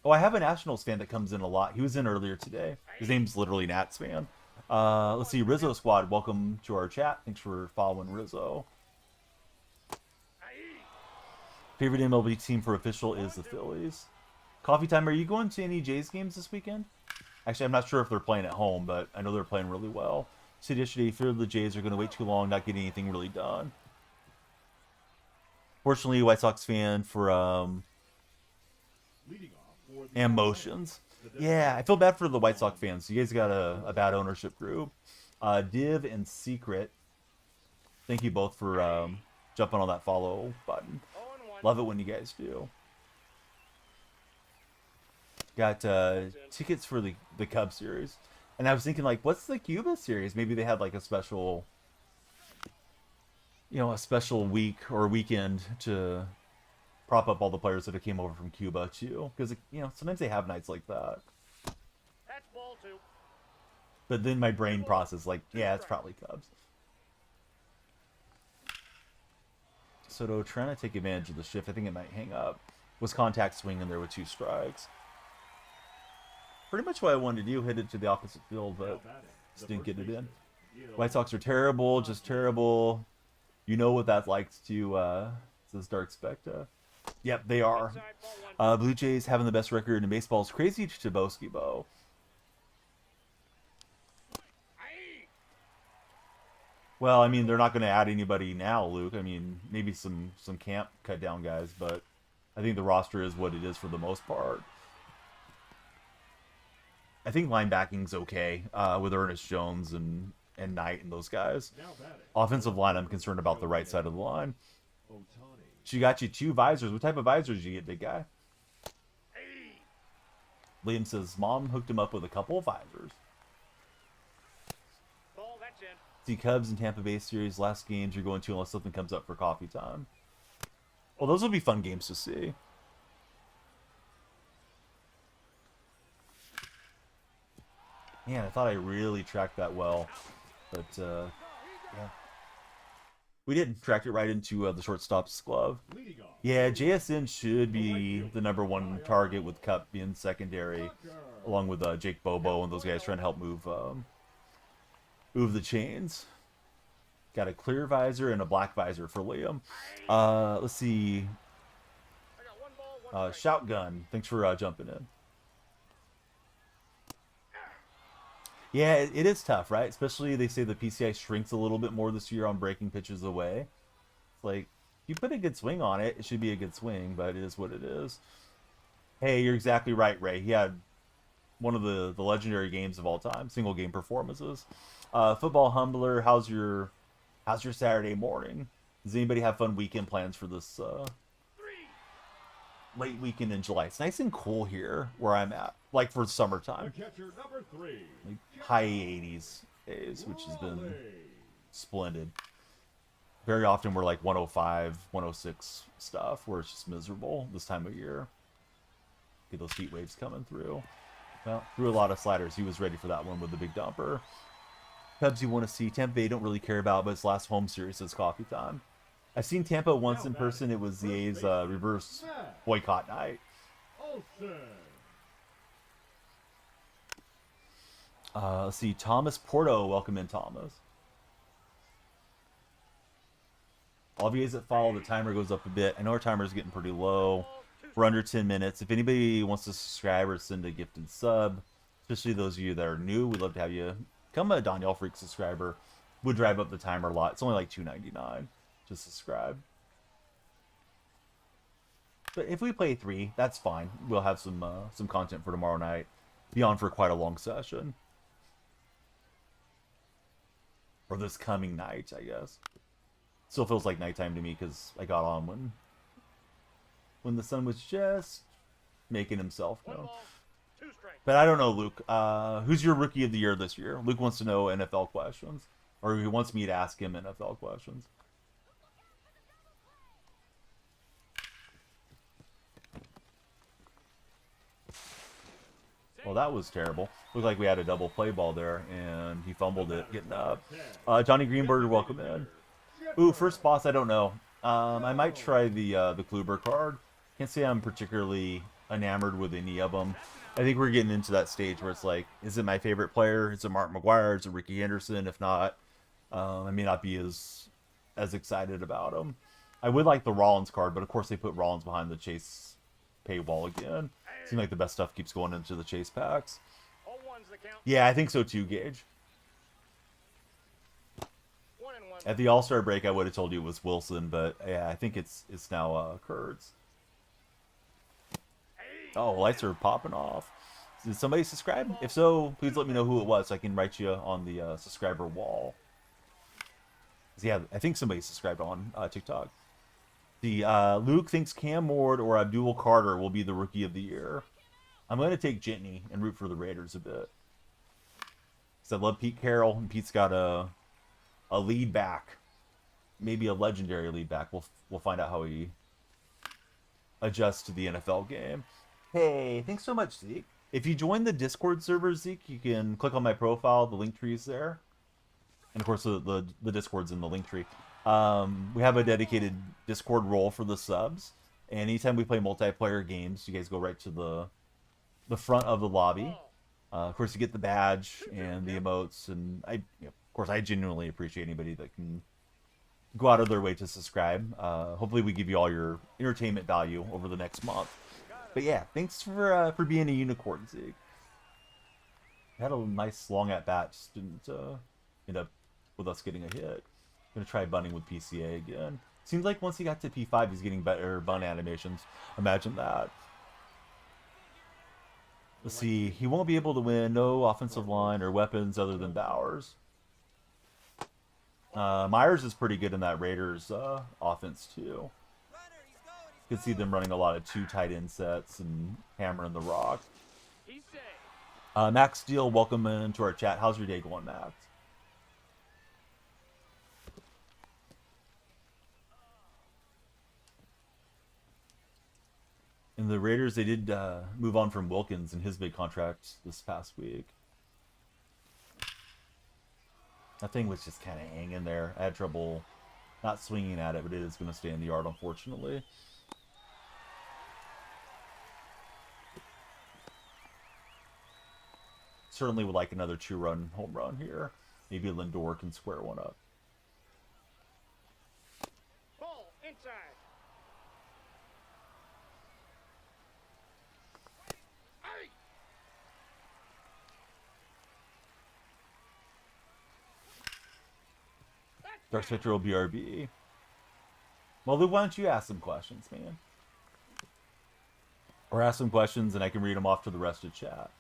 Oh, I have a Nationals fan that comes in a lot. He was in earlier today. His name's literally Nats fan. Let's see, Rizzo Squad, welcome to our chat. Thanks for following Rizzo. Favorite MLB team for official is the Phillies. Coffee time, are you going to any Jays games this weekend? Actually, I'm not sure if they're playing at home, but I know they're playing really well. Said yesterday, fear the Jays are going to wait too long, not getting anything really done. Fortunately, White Sox fan for emotions. Yeah, I feel bad for the White Sox fans. You guys got a bad ownership group. Div and Secret, thank you both for jumping on that follow button. Love it when you guys do. Got tickets for the Cubs series. And I was thinking, like, what's the Cuba series? Maybe they had, like, a special, a special week or weekend to prop up all the players that came over from Cuba, too. Because, sometimes they have nights like that. That's ball 2. But then my brain processes, like, yeah, it's probably Cubs. Soto trying to take advantage of the shift. I think it might hang up. Was contact swinging there with 2 strikes. Pretty much what I wanted to do, hit it to the opposite field, but just didn't get it in. White Sox are terrible, just terrible. You know what that's like to, says Dark Specta. Yep, they are. Blue Jays having the best record in baseball is crazy to Boski Bo. Well, I mean, they're not going to add anybody now, Luke. I mean, maybe some camp cut down guys, but I think the roster is what it is for the most part. I think linebacking's okay with Ernest Jones and Knight and those guys. Offensive line, I'm concerned about the right side of the line. She got you 2 visors. What type of visors did you get, big guy? Liam says, Mom hooked him up with a couple of visors. Ball, that's in. See Cubs and Tampa Bay series, last games you're going to unless something comes up for coffee time. Well, those will be fun games to see. Man, I thought I really tracked that well, but yeah. We did track it right into the shortstop's glove. Yeah, JSN should be the #1 target with Cup being secondary, along with Jake Bobo and those guys trying to help move the chains. Got a clear visor and a black visor for Liam. Let's see. I got one ball, one strike. Shoutgun. Thanks for jumping in. Yeah, it is tough, right? Especially they say the PCI shrinks a little bit more this year on breaking pitches away. It's like, if you put a good swing on it, it should be a good swing, but it is what it is. Hey, you're exactly right, Ray. He had one of the legendary games of all time, single game performances. Football Humbler, how's your Saturday morning? Does anybody have fun weekend plans for this late weekend in July? It's nice and cool here where I'm at, like for The summertime. catcher, number 3. Like high 80s days, which has been Raleigh. splendid. Very often we're like 105, 106 stuff where it's just miserable this time of year. Get those heat waves coming through. Well, threw a lot of sliders. He was ready for that one with the big dumper. Cubs you want to see. Tampa Bay don't really care about, but its last home series is coffee time. I've seen Tampa once in person. It was the A's reverse boycott night. Olsen. Let's see. Thomas Porto. Welcome in, Thomas. All of you guys that follow, the timer goes up a bit. I know our timer is getting pretty low. We're under 10 minutes. If anybody wants to subscribe or send a gifted sub, especially those of you that are new, we'd love to have you become a Danielle Freak subscriber. Would drive up the timer a lot. It's only like $2.99 to subscribe. But if we play 3, that's fine. We'll have some content for tomorrow night. Be on for quite a long session. Or this coming night, I guess. Still feels like nighttime to me because I got on when the sun was just making himself One known. ball, two strikes. But I don't know, Luke. Who's your rookie of the year this year? Luke wants to know NFL questions. Or he wants me to ask him NFL questions. Well, that was terrible. Looked like we had a double play ball there, and he fumbled it getting up. Johnny Greenberg, welcome in. Ooh, first boss, I don't know. I might try the Kluber card. Can't say I'm particularly enamored with any of them. I think we're getting into that stage where it's like, is it my favorite player? Is it Mark McGuire? Is it Ricky Henderson? If not, I may not be as excited about him. I would like the Rollins card, but of course they put Rollins behind the Chase paywall again. Seems like the best stuff keeps going into the Chase packs. 0-1's the count. Yeah, I think so too, Gage. 1-1. At the All-Star break, I would have told you it was Wilson, but yeah, I think it's now Kurtz. Oh, lights are popping off. Did somebody subscribe? If so, please let me know who it was so I can write you on the subscriber wall. Yeah, I think somebody subscribed on TikTok. Luke thinks Cam Ward or Abdul Carter will be the rookie of the year. I'm going to take Jitney and root for the Raiders a bit. Because I love Pete Carroll, and Pete's got a lead back. Maybe a legendary lead back. We'll find out how he adjusts to the NFL game. Hey, thanks so much, Zeke. If you join the Discord server, Zeke, you can click on my profile. The link tree is there. And of course, the Discord's in the link tree. We have a dedicated Discord role for the subs. And anytime we play multiplayer games, you guys go right to the front of the lobby. Of course, you get the badge and the emotes. And of course, I genuinely appreciate anybody that can go out of their way to subscribe. Hopefully, we give you all your entertainment value over the next month. But yeah, thanks for being a unicorn, Zeke. Had a nice long at bat, just didn't end up with us getting a hit. Gonna try bunting with PCA again. Seems like once he got to P5, he's getting better bunt animations. Imagine that. Let's see. He won't be able to win. No offensive line or weapons other than Bowers. Myers is pretty good in that Raiders offense too. You can see them running a lot of 2 tight end sets and hammering the rock. He's safe. Max Steele, welcome into our chat. How's your day going, Max? And the Raiders, they did move on from Wilkins and his big contract this past week. That thing was just kind of hanging there. I had trouble not swinging at it, but it is going to stay in the yard, unfortunately. Certainly would like another 2-run home run here. Maybe Lindor can square one up. inside. Dark Spectral BRB. Well, Lou, why don't you ask some questions, man? Or ask some questions and I can read them off to the rest of chat.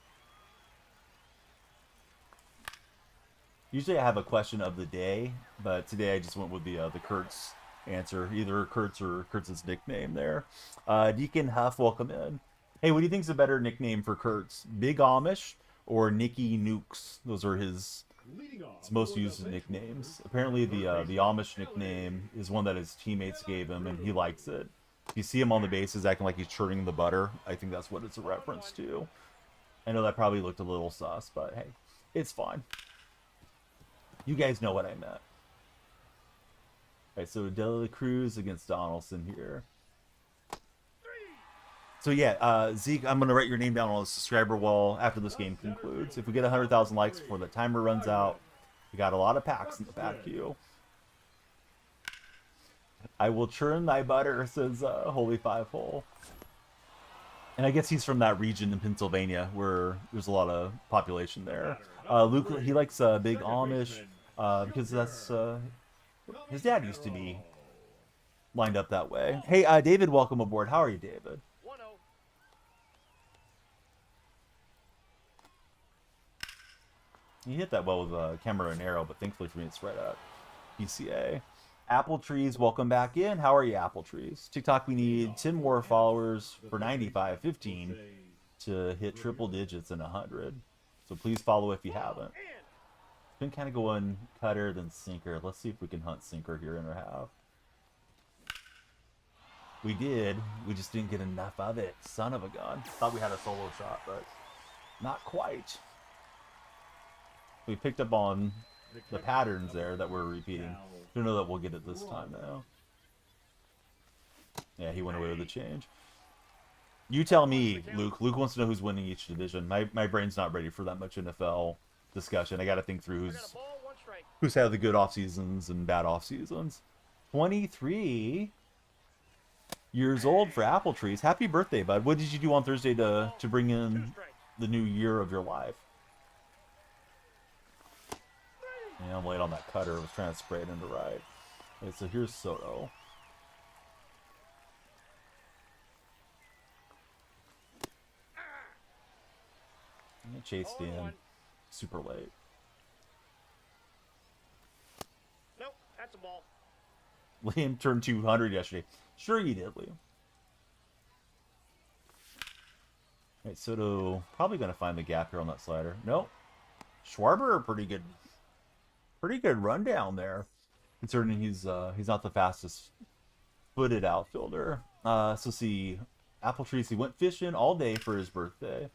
Usually I have a question of the day, but today I just went with the Kurtz answer. Either Kurtz or Kurtz's nickname there. Deacon Huff, welcome in. Hey, what do you think's a better nickname for Kurtz? Big Amish or Nicky Nukes? Those are his most used nicknames. Apparently the Amish nickname is one that his teammates gave him and he likes it. If you see him on the bases acting like he's churning the butter, I think that's what it's a reference to. I know that probably looked a little sus, but hey, it's fine. You guys know what I meant. Alright, so Dela Cruz against Donaldson here. So yeah, Zeke, I'm going to write your name down on the subscriber wall after this game concludes. If we get 100,000 likes before the timer runs out, we got a lot of packs in the back queue. I will churn thy butter, says Holy Five Hole. And I guess he's from that region in Pennsylvania where there's a lot of population there. Luke, he likes Big Amish because that's his dad used to be lined up that way. Hey, David, welcome aboard. How are you, David? 1-0. He hit that well with camera and arrow, but thankfully for me it's right at PCA. Apple Trees, welcome back in. How are you, Apple Trees? TikTok, we need 10 more followers for 95.15 to hit triple digits in 100. So please follow if you haven't. Been kind of going cutter than sinker. Let's see if we can hunt sinker here in our half. We did. We just didn't get enough of it. Son of a gun. Thought we had a solo shot, but not quite. We picked up on the patterns there that we're repeating. Don't know that we'll get it this time now. Yeah, he went away with the change. You tell me, Luke. Luke wants to know who's winning each division. My brain's not ready for that much NFL discussion. I got to think through who's had the good off seasons and bad off seasons. 23 years old for Apple Trees. Happy birthday, bud. What did you do on Thursday to bring in the new year of your life? Yeah, I'm late on that cutter. I was trying to spray it into right. Okay, so here's Soto. Chased in super late. Nope, that's a ball. Liam turned 200 yesterday. Sure you did, Liam. Alright, Soto probably going to find the gap here on that slider. Nope. Schwarber, pretty good rundown there, considering he's not the fastest footed outfielder. So see, Apple Trees, he went fishing all day for his birthday.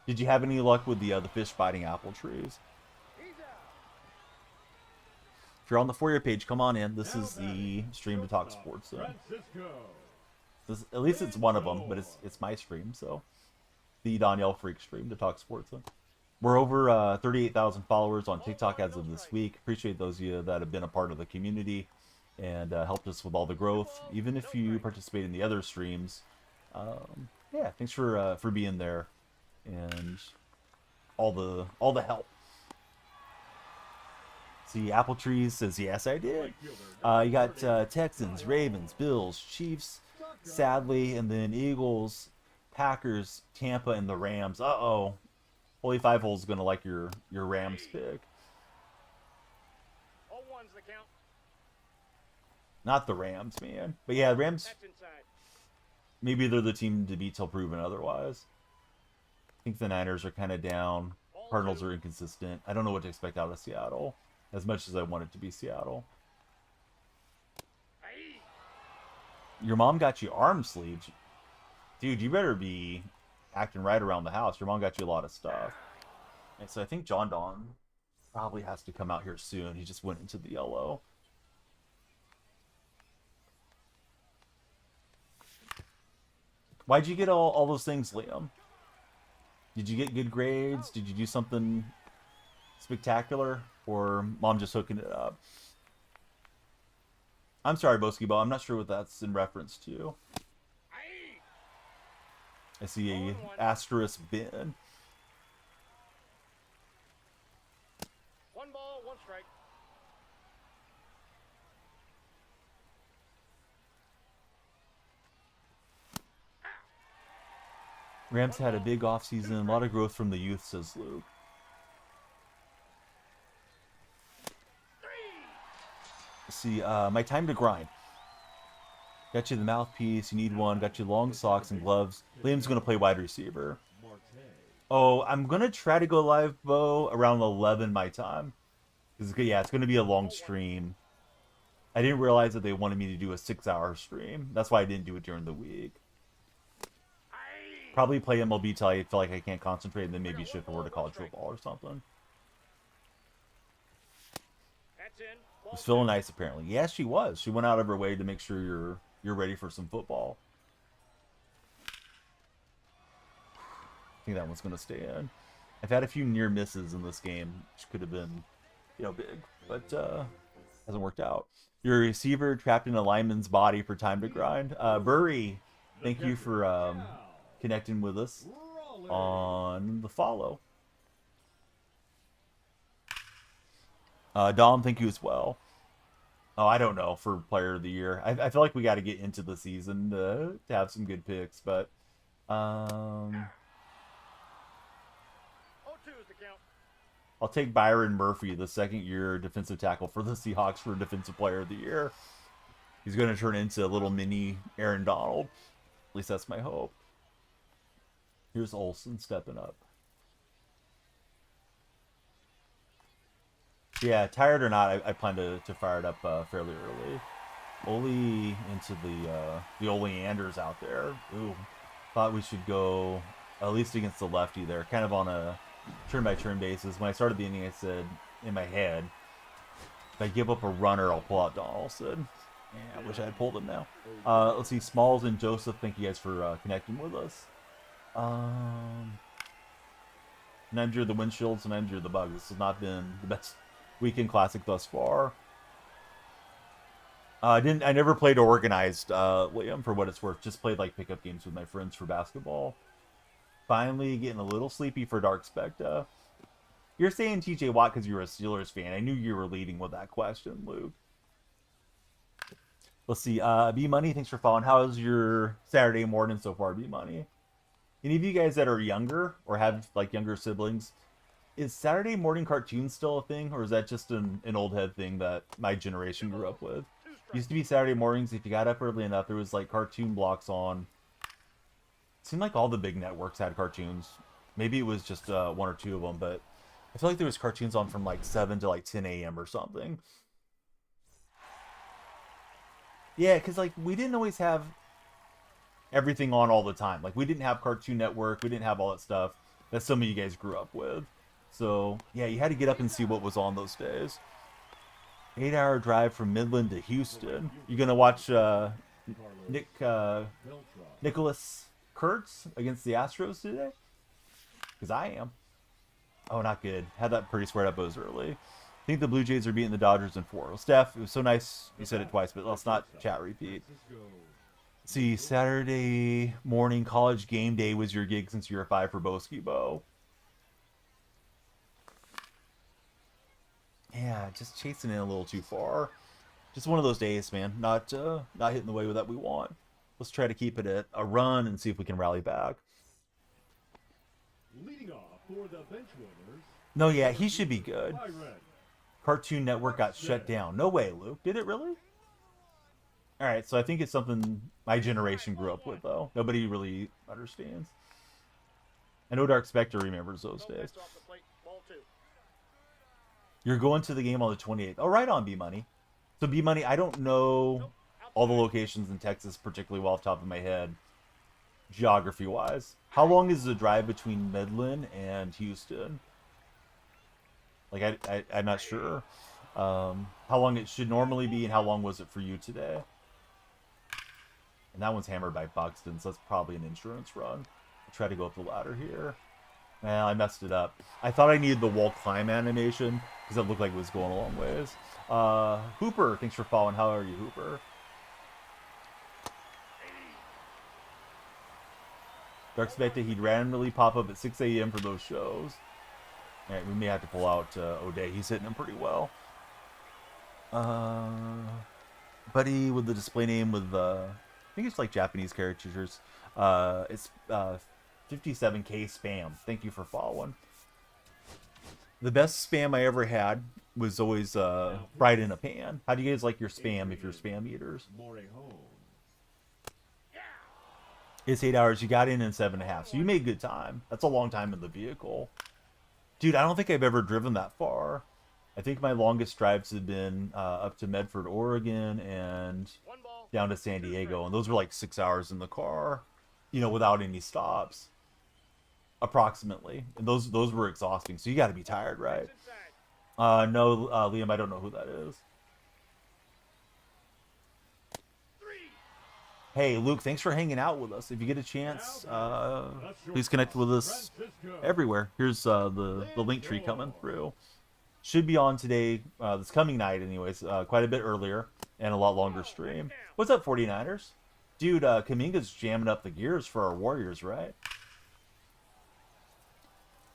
Did you have any luck with the fish biting Apple Trees? If you're on the For You page, come on in. This is the stream to talk sports. So. At least it's one of them, but it's my stream, so the Danielle Freak stream to talk sports. So. We're over 38,000 followers on TikTok as of this week. Appreciate those of you that have been a part of the community and helped us with all the growth. Even if you participate in the other streams, yeah, thanks for being there and all the help. See, Apple Trees says yes, I did. You got Texans, Ravens, Bills, Chiefs, sadly, and then Eagles, Packers, Tampa, and the Rams. Uh-oh. Holy Five Hole's gonna like your Rams pick. 0-1's the count. Not the Rams, man. But yeah, Rams. That's inside. Maybe they're the team to beat till proven otherwise. I think the Niners are kind of down. Cardinals are inconsistent. I don't know what to expect out of Seattle, as much as I want it to be Seattle. Your mom got you arm sleeves. Dude, you better be acting right around the house. Your mom got you a lot of stuff. And so I think John Don probably has to come out here soon. He just went into the yellow. Why'd you get all those things, Liam? Did you get good grades? Did you do something spectacular? Or mom just hooking it up? I'm sorry, Boskibo. I'm not sure what that's in reference to. Aye. I see a 0-1. asterisk bin. 1 ball, 1 strike. Rams had a big offseason, a lot of growth from the youth, says Luke. Let's see, my time to grind. Got you the mouthpiece, you need one, got you long socks and gloves. Liam's going to play wide receiver. Marte. Oh, I'm going to try to go live, Bo, around 11 my time. Yeah, it's going to be a long stream. I didn't realize that they wanted me to do a 6-hour stream. That's why I didn't do it during the week. Probably play MLB till I feel like I can't concentrate, and then maybe shift over to college football or something. That's in. Ball Was feeling nice, apparently. Yeah, she was. She went out of her way to make sure you're ready for some football. I think that one's going to stay in. I've had a few near misses in this game, which could have been, big, but hasn't worked out. Your receiver trapped in a lineman's body for time to grind. Burry, thank you for connecting with us on the follow. Dom, thank you as well. Oh, I don't know for player of the year. I feel like we got to get into the season to have some good picks, but 0-2 is the count. I'll take Byron Murphy, the second-year defensive tackle for the Seahawks, for defensive player of the year. He's going to turn into a little mini Aaron Donald. At least that's my hope. Here's Olsen stepping up. Yeah, tired or not, I plan to fire it up fairly early. Oli into the Oleanders out there. Ooh, thought we should go at least against the lefty there, kind of on a turn-by-turn basis. When I started the inning, I said in my head, if I give up a runner, I'll pull out Donaldson. Yeah, I wish I had pulled him now. Let's see, Smalls and Joseph, thank you guys for connecting with us. And I'm the windshields, and I'm the bug. This has not been the best weekend classic thus far. I never played organized, Liam, for what it's worth. Just played like pickup games with my friends for basketball. Finally getting a little sleepy for Dark Specta. You're saying TJ Watt because you're a Steelers fan. I knew you were leading with that question, Luke. Let's see. B Money, thanks for following. How's your Saturday morning so far, B Money? Any of you guys that are younger or have like younger siblings, is Saturday morning cartoons still a thing, or is that just an old head thing that my generation grew up with? Used to be Saturday mornings, if you got up early enough, there was like cartoon blocks on. It seemed like all the big networks had cartoons. Maybe it was just 1 or 2 of them, but I feel like there was cartoons on from like 7 to like 10 a.m. or something. Yeah, because like we didn't always have everything on all the time. Like we didn't have Cartoon Network, we didn't have all that stuff that some of you guys grew up with. So yeah, you had to get up and see what was on those days. 8-hour drive from Midland to Houston. You gonna watch Nicholas Kurtz against the Astros today? Because I am. Oh, not good. Had that pretty squared up early. I think the Blue Jays are beating the Dodgers in 4. Well, Steph, it was so nice you said it twice, but let's not chat repeat. See, Saturday morning college game day was your gig since you were 5 for Boski Bo. Yeah, just chasing it a little too far. Just one of those days, man. Not hitting the way that we want. Let's try to keep it at a run and see if we can rally back. Leading off for the bench warmers. No, yeah, he should be good. Cartoon Network got shut down. No way, Luke. Did it really? Alright, so I think it's something my generation grew up with, though. Nobody really understands. I know Dark Spectre remembers those days. Ball 2. You're going to the game on the 28th. Oh, right on, B-Money. So, B-Money, I don't know all the locations in Texas particularly well off the top of my head, geography-wise. How long is the drive between Midland and Houston? Like, I'm not sure. How long it should normally be, and how long was it for you today? And that one's hammered by Buxton, so that's probably an insurance run. I'll try to go up the ladder here. I messed it up. I thought I needed the wall climb animation because it looked like it was going a long ways. Hooper, thanks for following. How are you, Hooper? Dark expected he'd randomly pop up at 6 a.m. for those shows. All right, we may have to pull out O'Day. He's hitting him pretty well. Buddy with the display name with I think it's like Japanese caricatures. It's 57K spam. Thank you for following. The best spam I ever had was always fried in a pan. How do you guys like your spam if you're spam eaters? It's 8 hours. You got in 7.5, so you made good time. That's a long time in the vehicle. Dude, I don't think I've ever driven that far. I think my longest drives have been up to Medford, Oregon, and down to San Diego, and those were like 6 hours in the car, you know, without any stops, approximately. And those were exhausting. So you got to be tired, right? No, Liam, I don't know who that is. Hey, Luke, thanks for hanging out with us. If you get a chance, please connect with us everywhere. Here's the link tree coming through. Should be on today, this coming night anyways, quite a bit earlier and a lot longer stream. What's up, 49ers? Dude, Kaminga's jamming up the gears for our Warriors, right?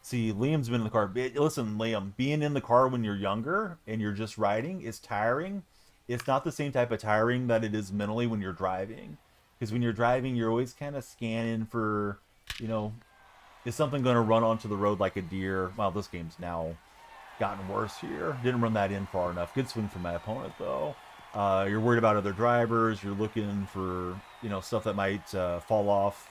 See, Liam's been in the car. Listen, Liam, being in the car when you're younger and you're just riding is tiring. It's not the same type of tiring that it is mentally when you're driving. Because when you're driving, you're always kind of scanning for, you know, is something going to run onto the road like a deer? Well, this game's now gotten worse here. Didn't run that in far enough. Good swing from my opponent, though. You're worried about other drivers. You're looking for, you know, stuff that might fall off.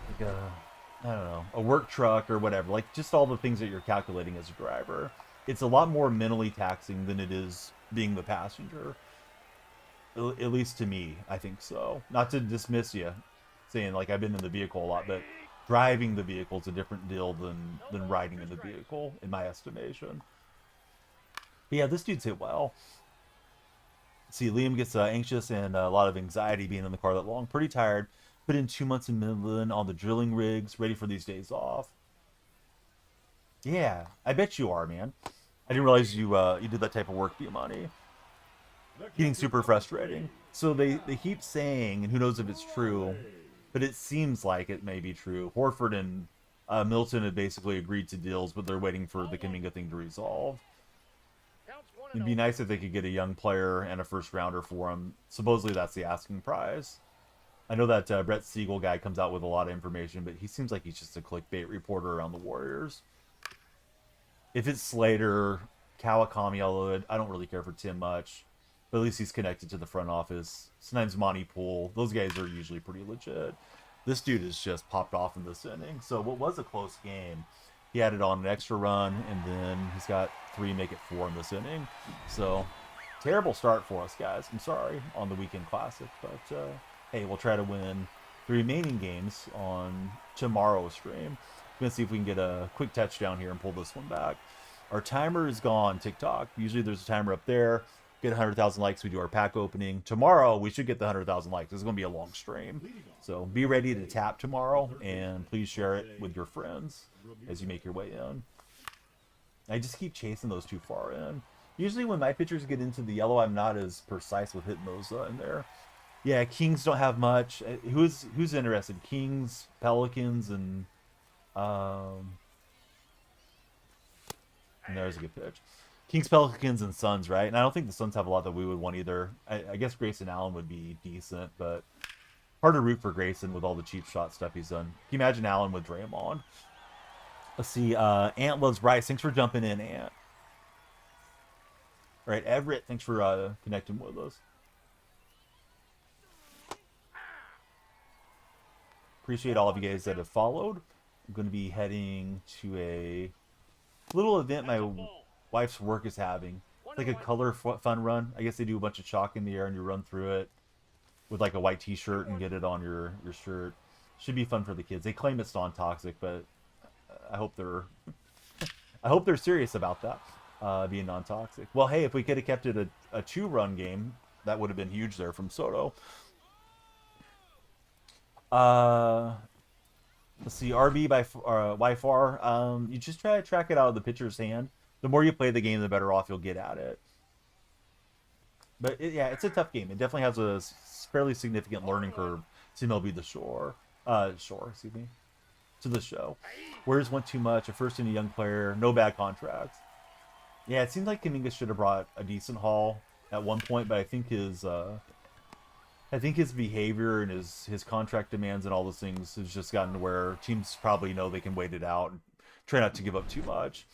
Like I don't know, a work truck or whatever. Like, just all the things that you're calculating as a driver. It's a lot more mentally taxing than it is being the passenger. At least to me, I think so. Not to dismiss you, saying like I've been in the vehicle a lot, but driving the vehicle is a different deal than riding in the vehicle, in my estimation. But yeah, this dude's hit well. See, Liam gets anxious and a lot of anxiety being in the car that long. Pretty tired. Put in 2 months in Midland on the drilling rigs, ready for these days off. Yeah, I bet you are, man. I didn't realize you did that type of work for your money. Getting super frustrating. So they keep saying, and who knows if it's true, but it seems like it may be true. Horford and Milton have basically agreed to deals, but they're waiting for the Kaminga thing to resolve. It'd be nice if they could get a young player and a first rounder for him. Supposedly that's the asking prize. I know that Brett Siegel guy comes out with a lot of information, but he seems like he's just a clickbait reporter around the Warriors. If it's Slater, Kawakami, although I don't really care for Tim much, but at least he's connected to the front office. Sometimes Monty Poole. Those guys are usually pretty legit. This dude has just popped off in this inning. So what was a close game, he added on an extra run, and then he's got 3, make it 4 in this inning. So terrible start for us, guys. I'm sorry on the Weekend Classic, but hey, we'll try to win the remaining games on tomorrow's stream. We're going to see if we can get a quick touchdown here and pull this one back. Our timer is gone, TikTok. Usually there's a timer up there. Get 100,000 likes, we do our pack opening. Tomorrow, we should get the 100,000 likes. This is going to be a long stream. So be ready to tap tomorrow, and please share it with your friends as you make your way in. I just keep chasing those too far in. Usually when my pitchers get into the yellow, I'm not as precise with hitting those in there. Yeah, Kings don't have much. Who's interested? Kings, Pelicans, and there's a good pitch. Kings, Pelicans, and Suns, right? And I don't think the Suns have a lot that we would want either. I guess Grayson Allen would be decent, but hard to root for Grayson with all the cheap shot stuff he's done. Can you imagine Allen with Draymond? Let's see. Ant loves Bryce. Thanks for jumping in, Ant. All right, Everett, thanks for connecting with us. Appreciate all of you guys that have followed. I'm going to be heading to a little event my wife's work is having. It's like a color fun run. I guess they do a bunch of chalk in the air and you run through it with like a white t-shirt and get it on your shirt. Should be fun for the kids. They claim it's non-toxic, but I hope they're I hope they're serious about that, being non-toxic. Well, hey, if we could have kept it a 2-run game, that would have been huge there from Soto. Let's see, RB by far. You just try to track it out of the pitcher's hand. The more you play the game, the better off you'll get at it. But yeah, it's a tough game. It definitely has a fairly significant learning curve to MLB the excuse me, to the show. Where's one too much? A first and a young player, no bad contracts. Yeah, it seems like Kaminga should have brought a decent haul at one point, but I think his behavior and his contract demands and all those things has just gotten to where teams probably know they can wait it out and try not to give up too much.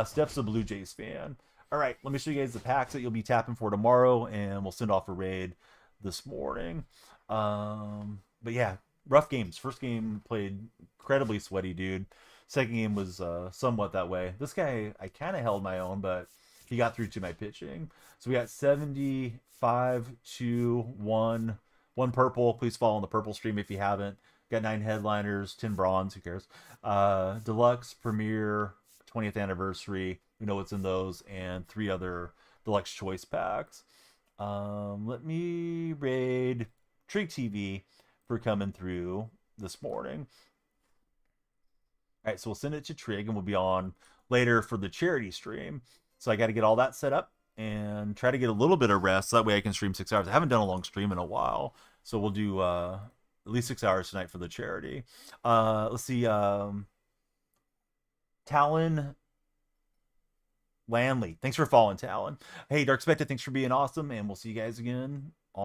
Steph's a Blue Jays fan. All right, let me show you guys the packs that you'll be tapping for tomorrow, and we'll send off a raid this morning. But yeah, rough games. First game played incredibly sweaty, dude. Second game was somewhat that way. This guy, I kind of held my own, but he got through to my pitching. So we got 75 to 1. One purple. Please follow on the purple stream if you haven't. Got 9 headliners, 10 bronze. Who cares? Deluxe, Premier, 20th anniversary. We know what's in those, and 3 other deluxe choice packs. Let me raid Trig TV for coming through this morning. All right, so we'll send it to Trig, and we'll be on later for the charity stream. So I got to get all that set up and try to get a little bit of rest. So that way I can stream 6 hours. I haven't done a long stream in a while, so we'll do at least 6 hours tonight for the charity. Let's see. Talon Landley, thanks for following, Talon. Hey, Dark Spectre, thanks for being awesome, and we'll see you guys again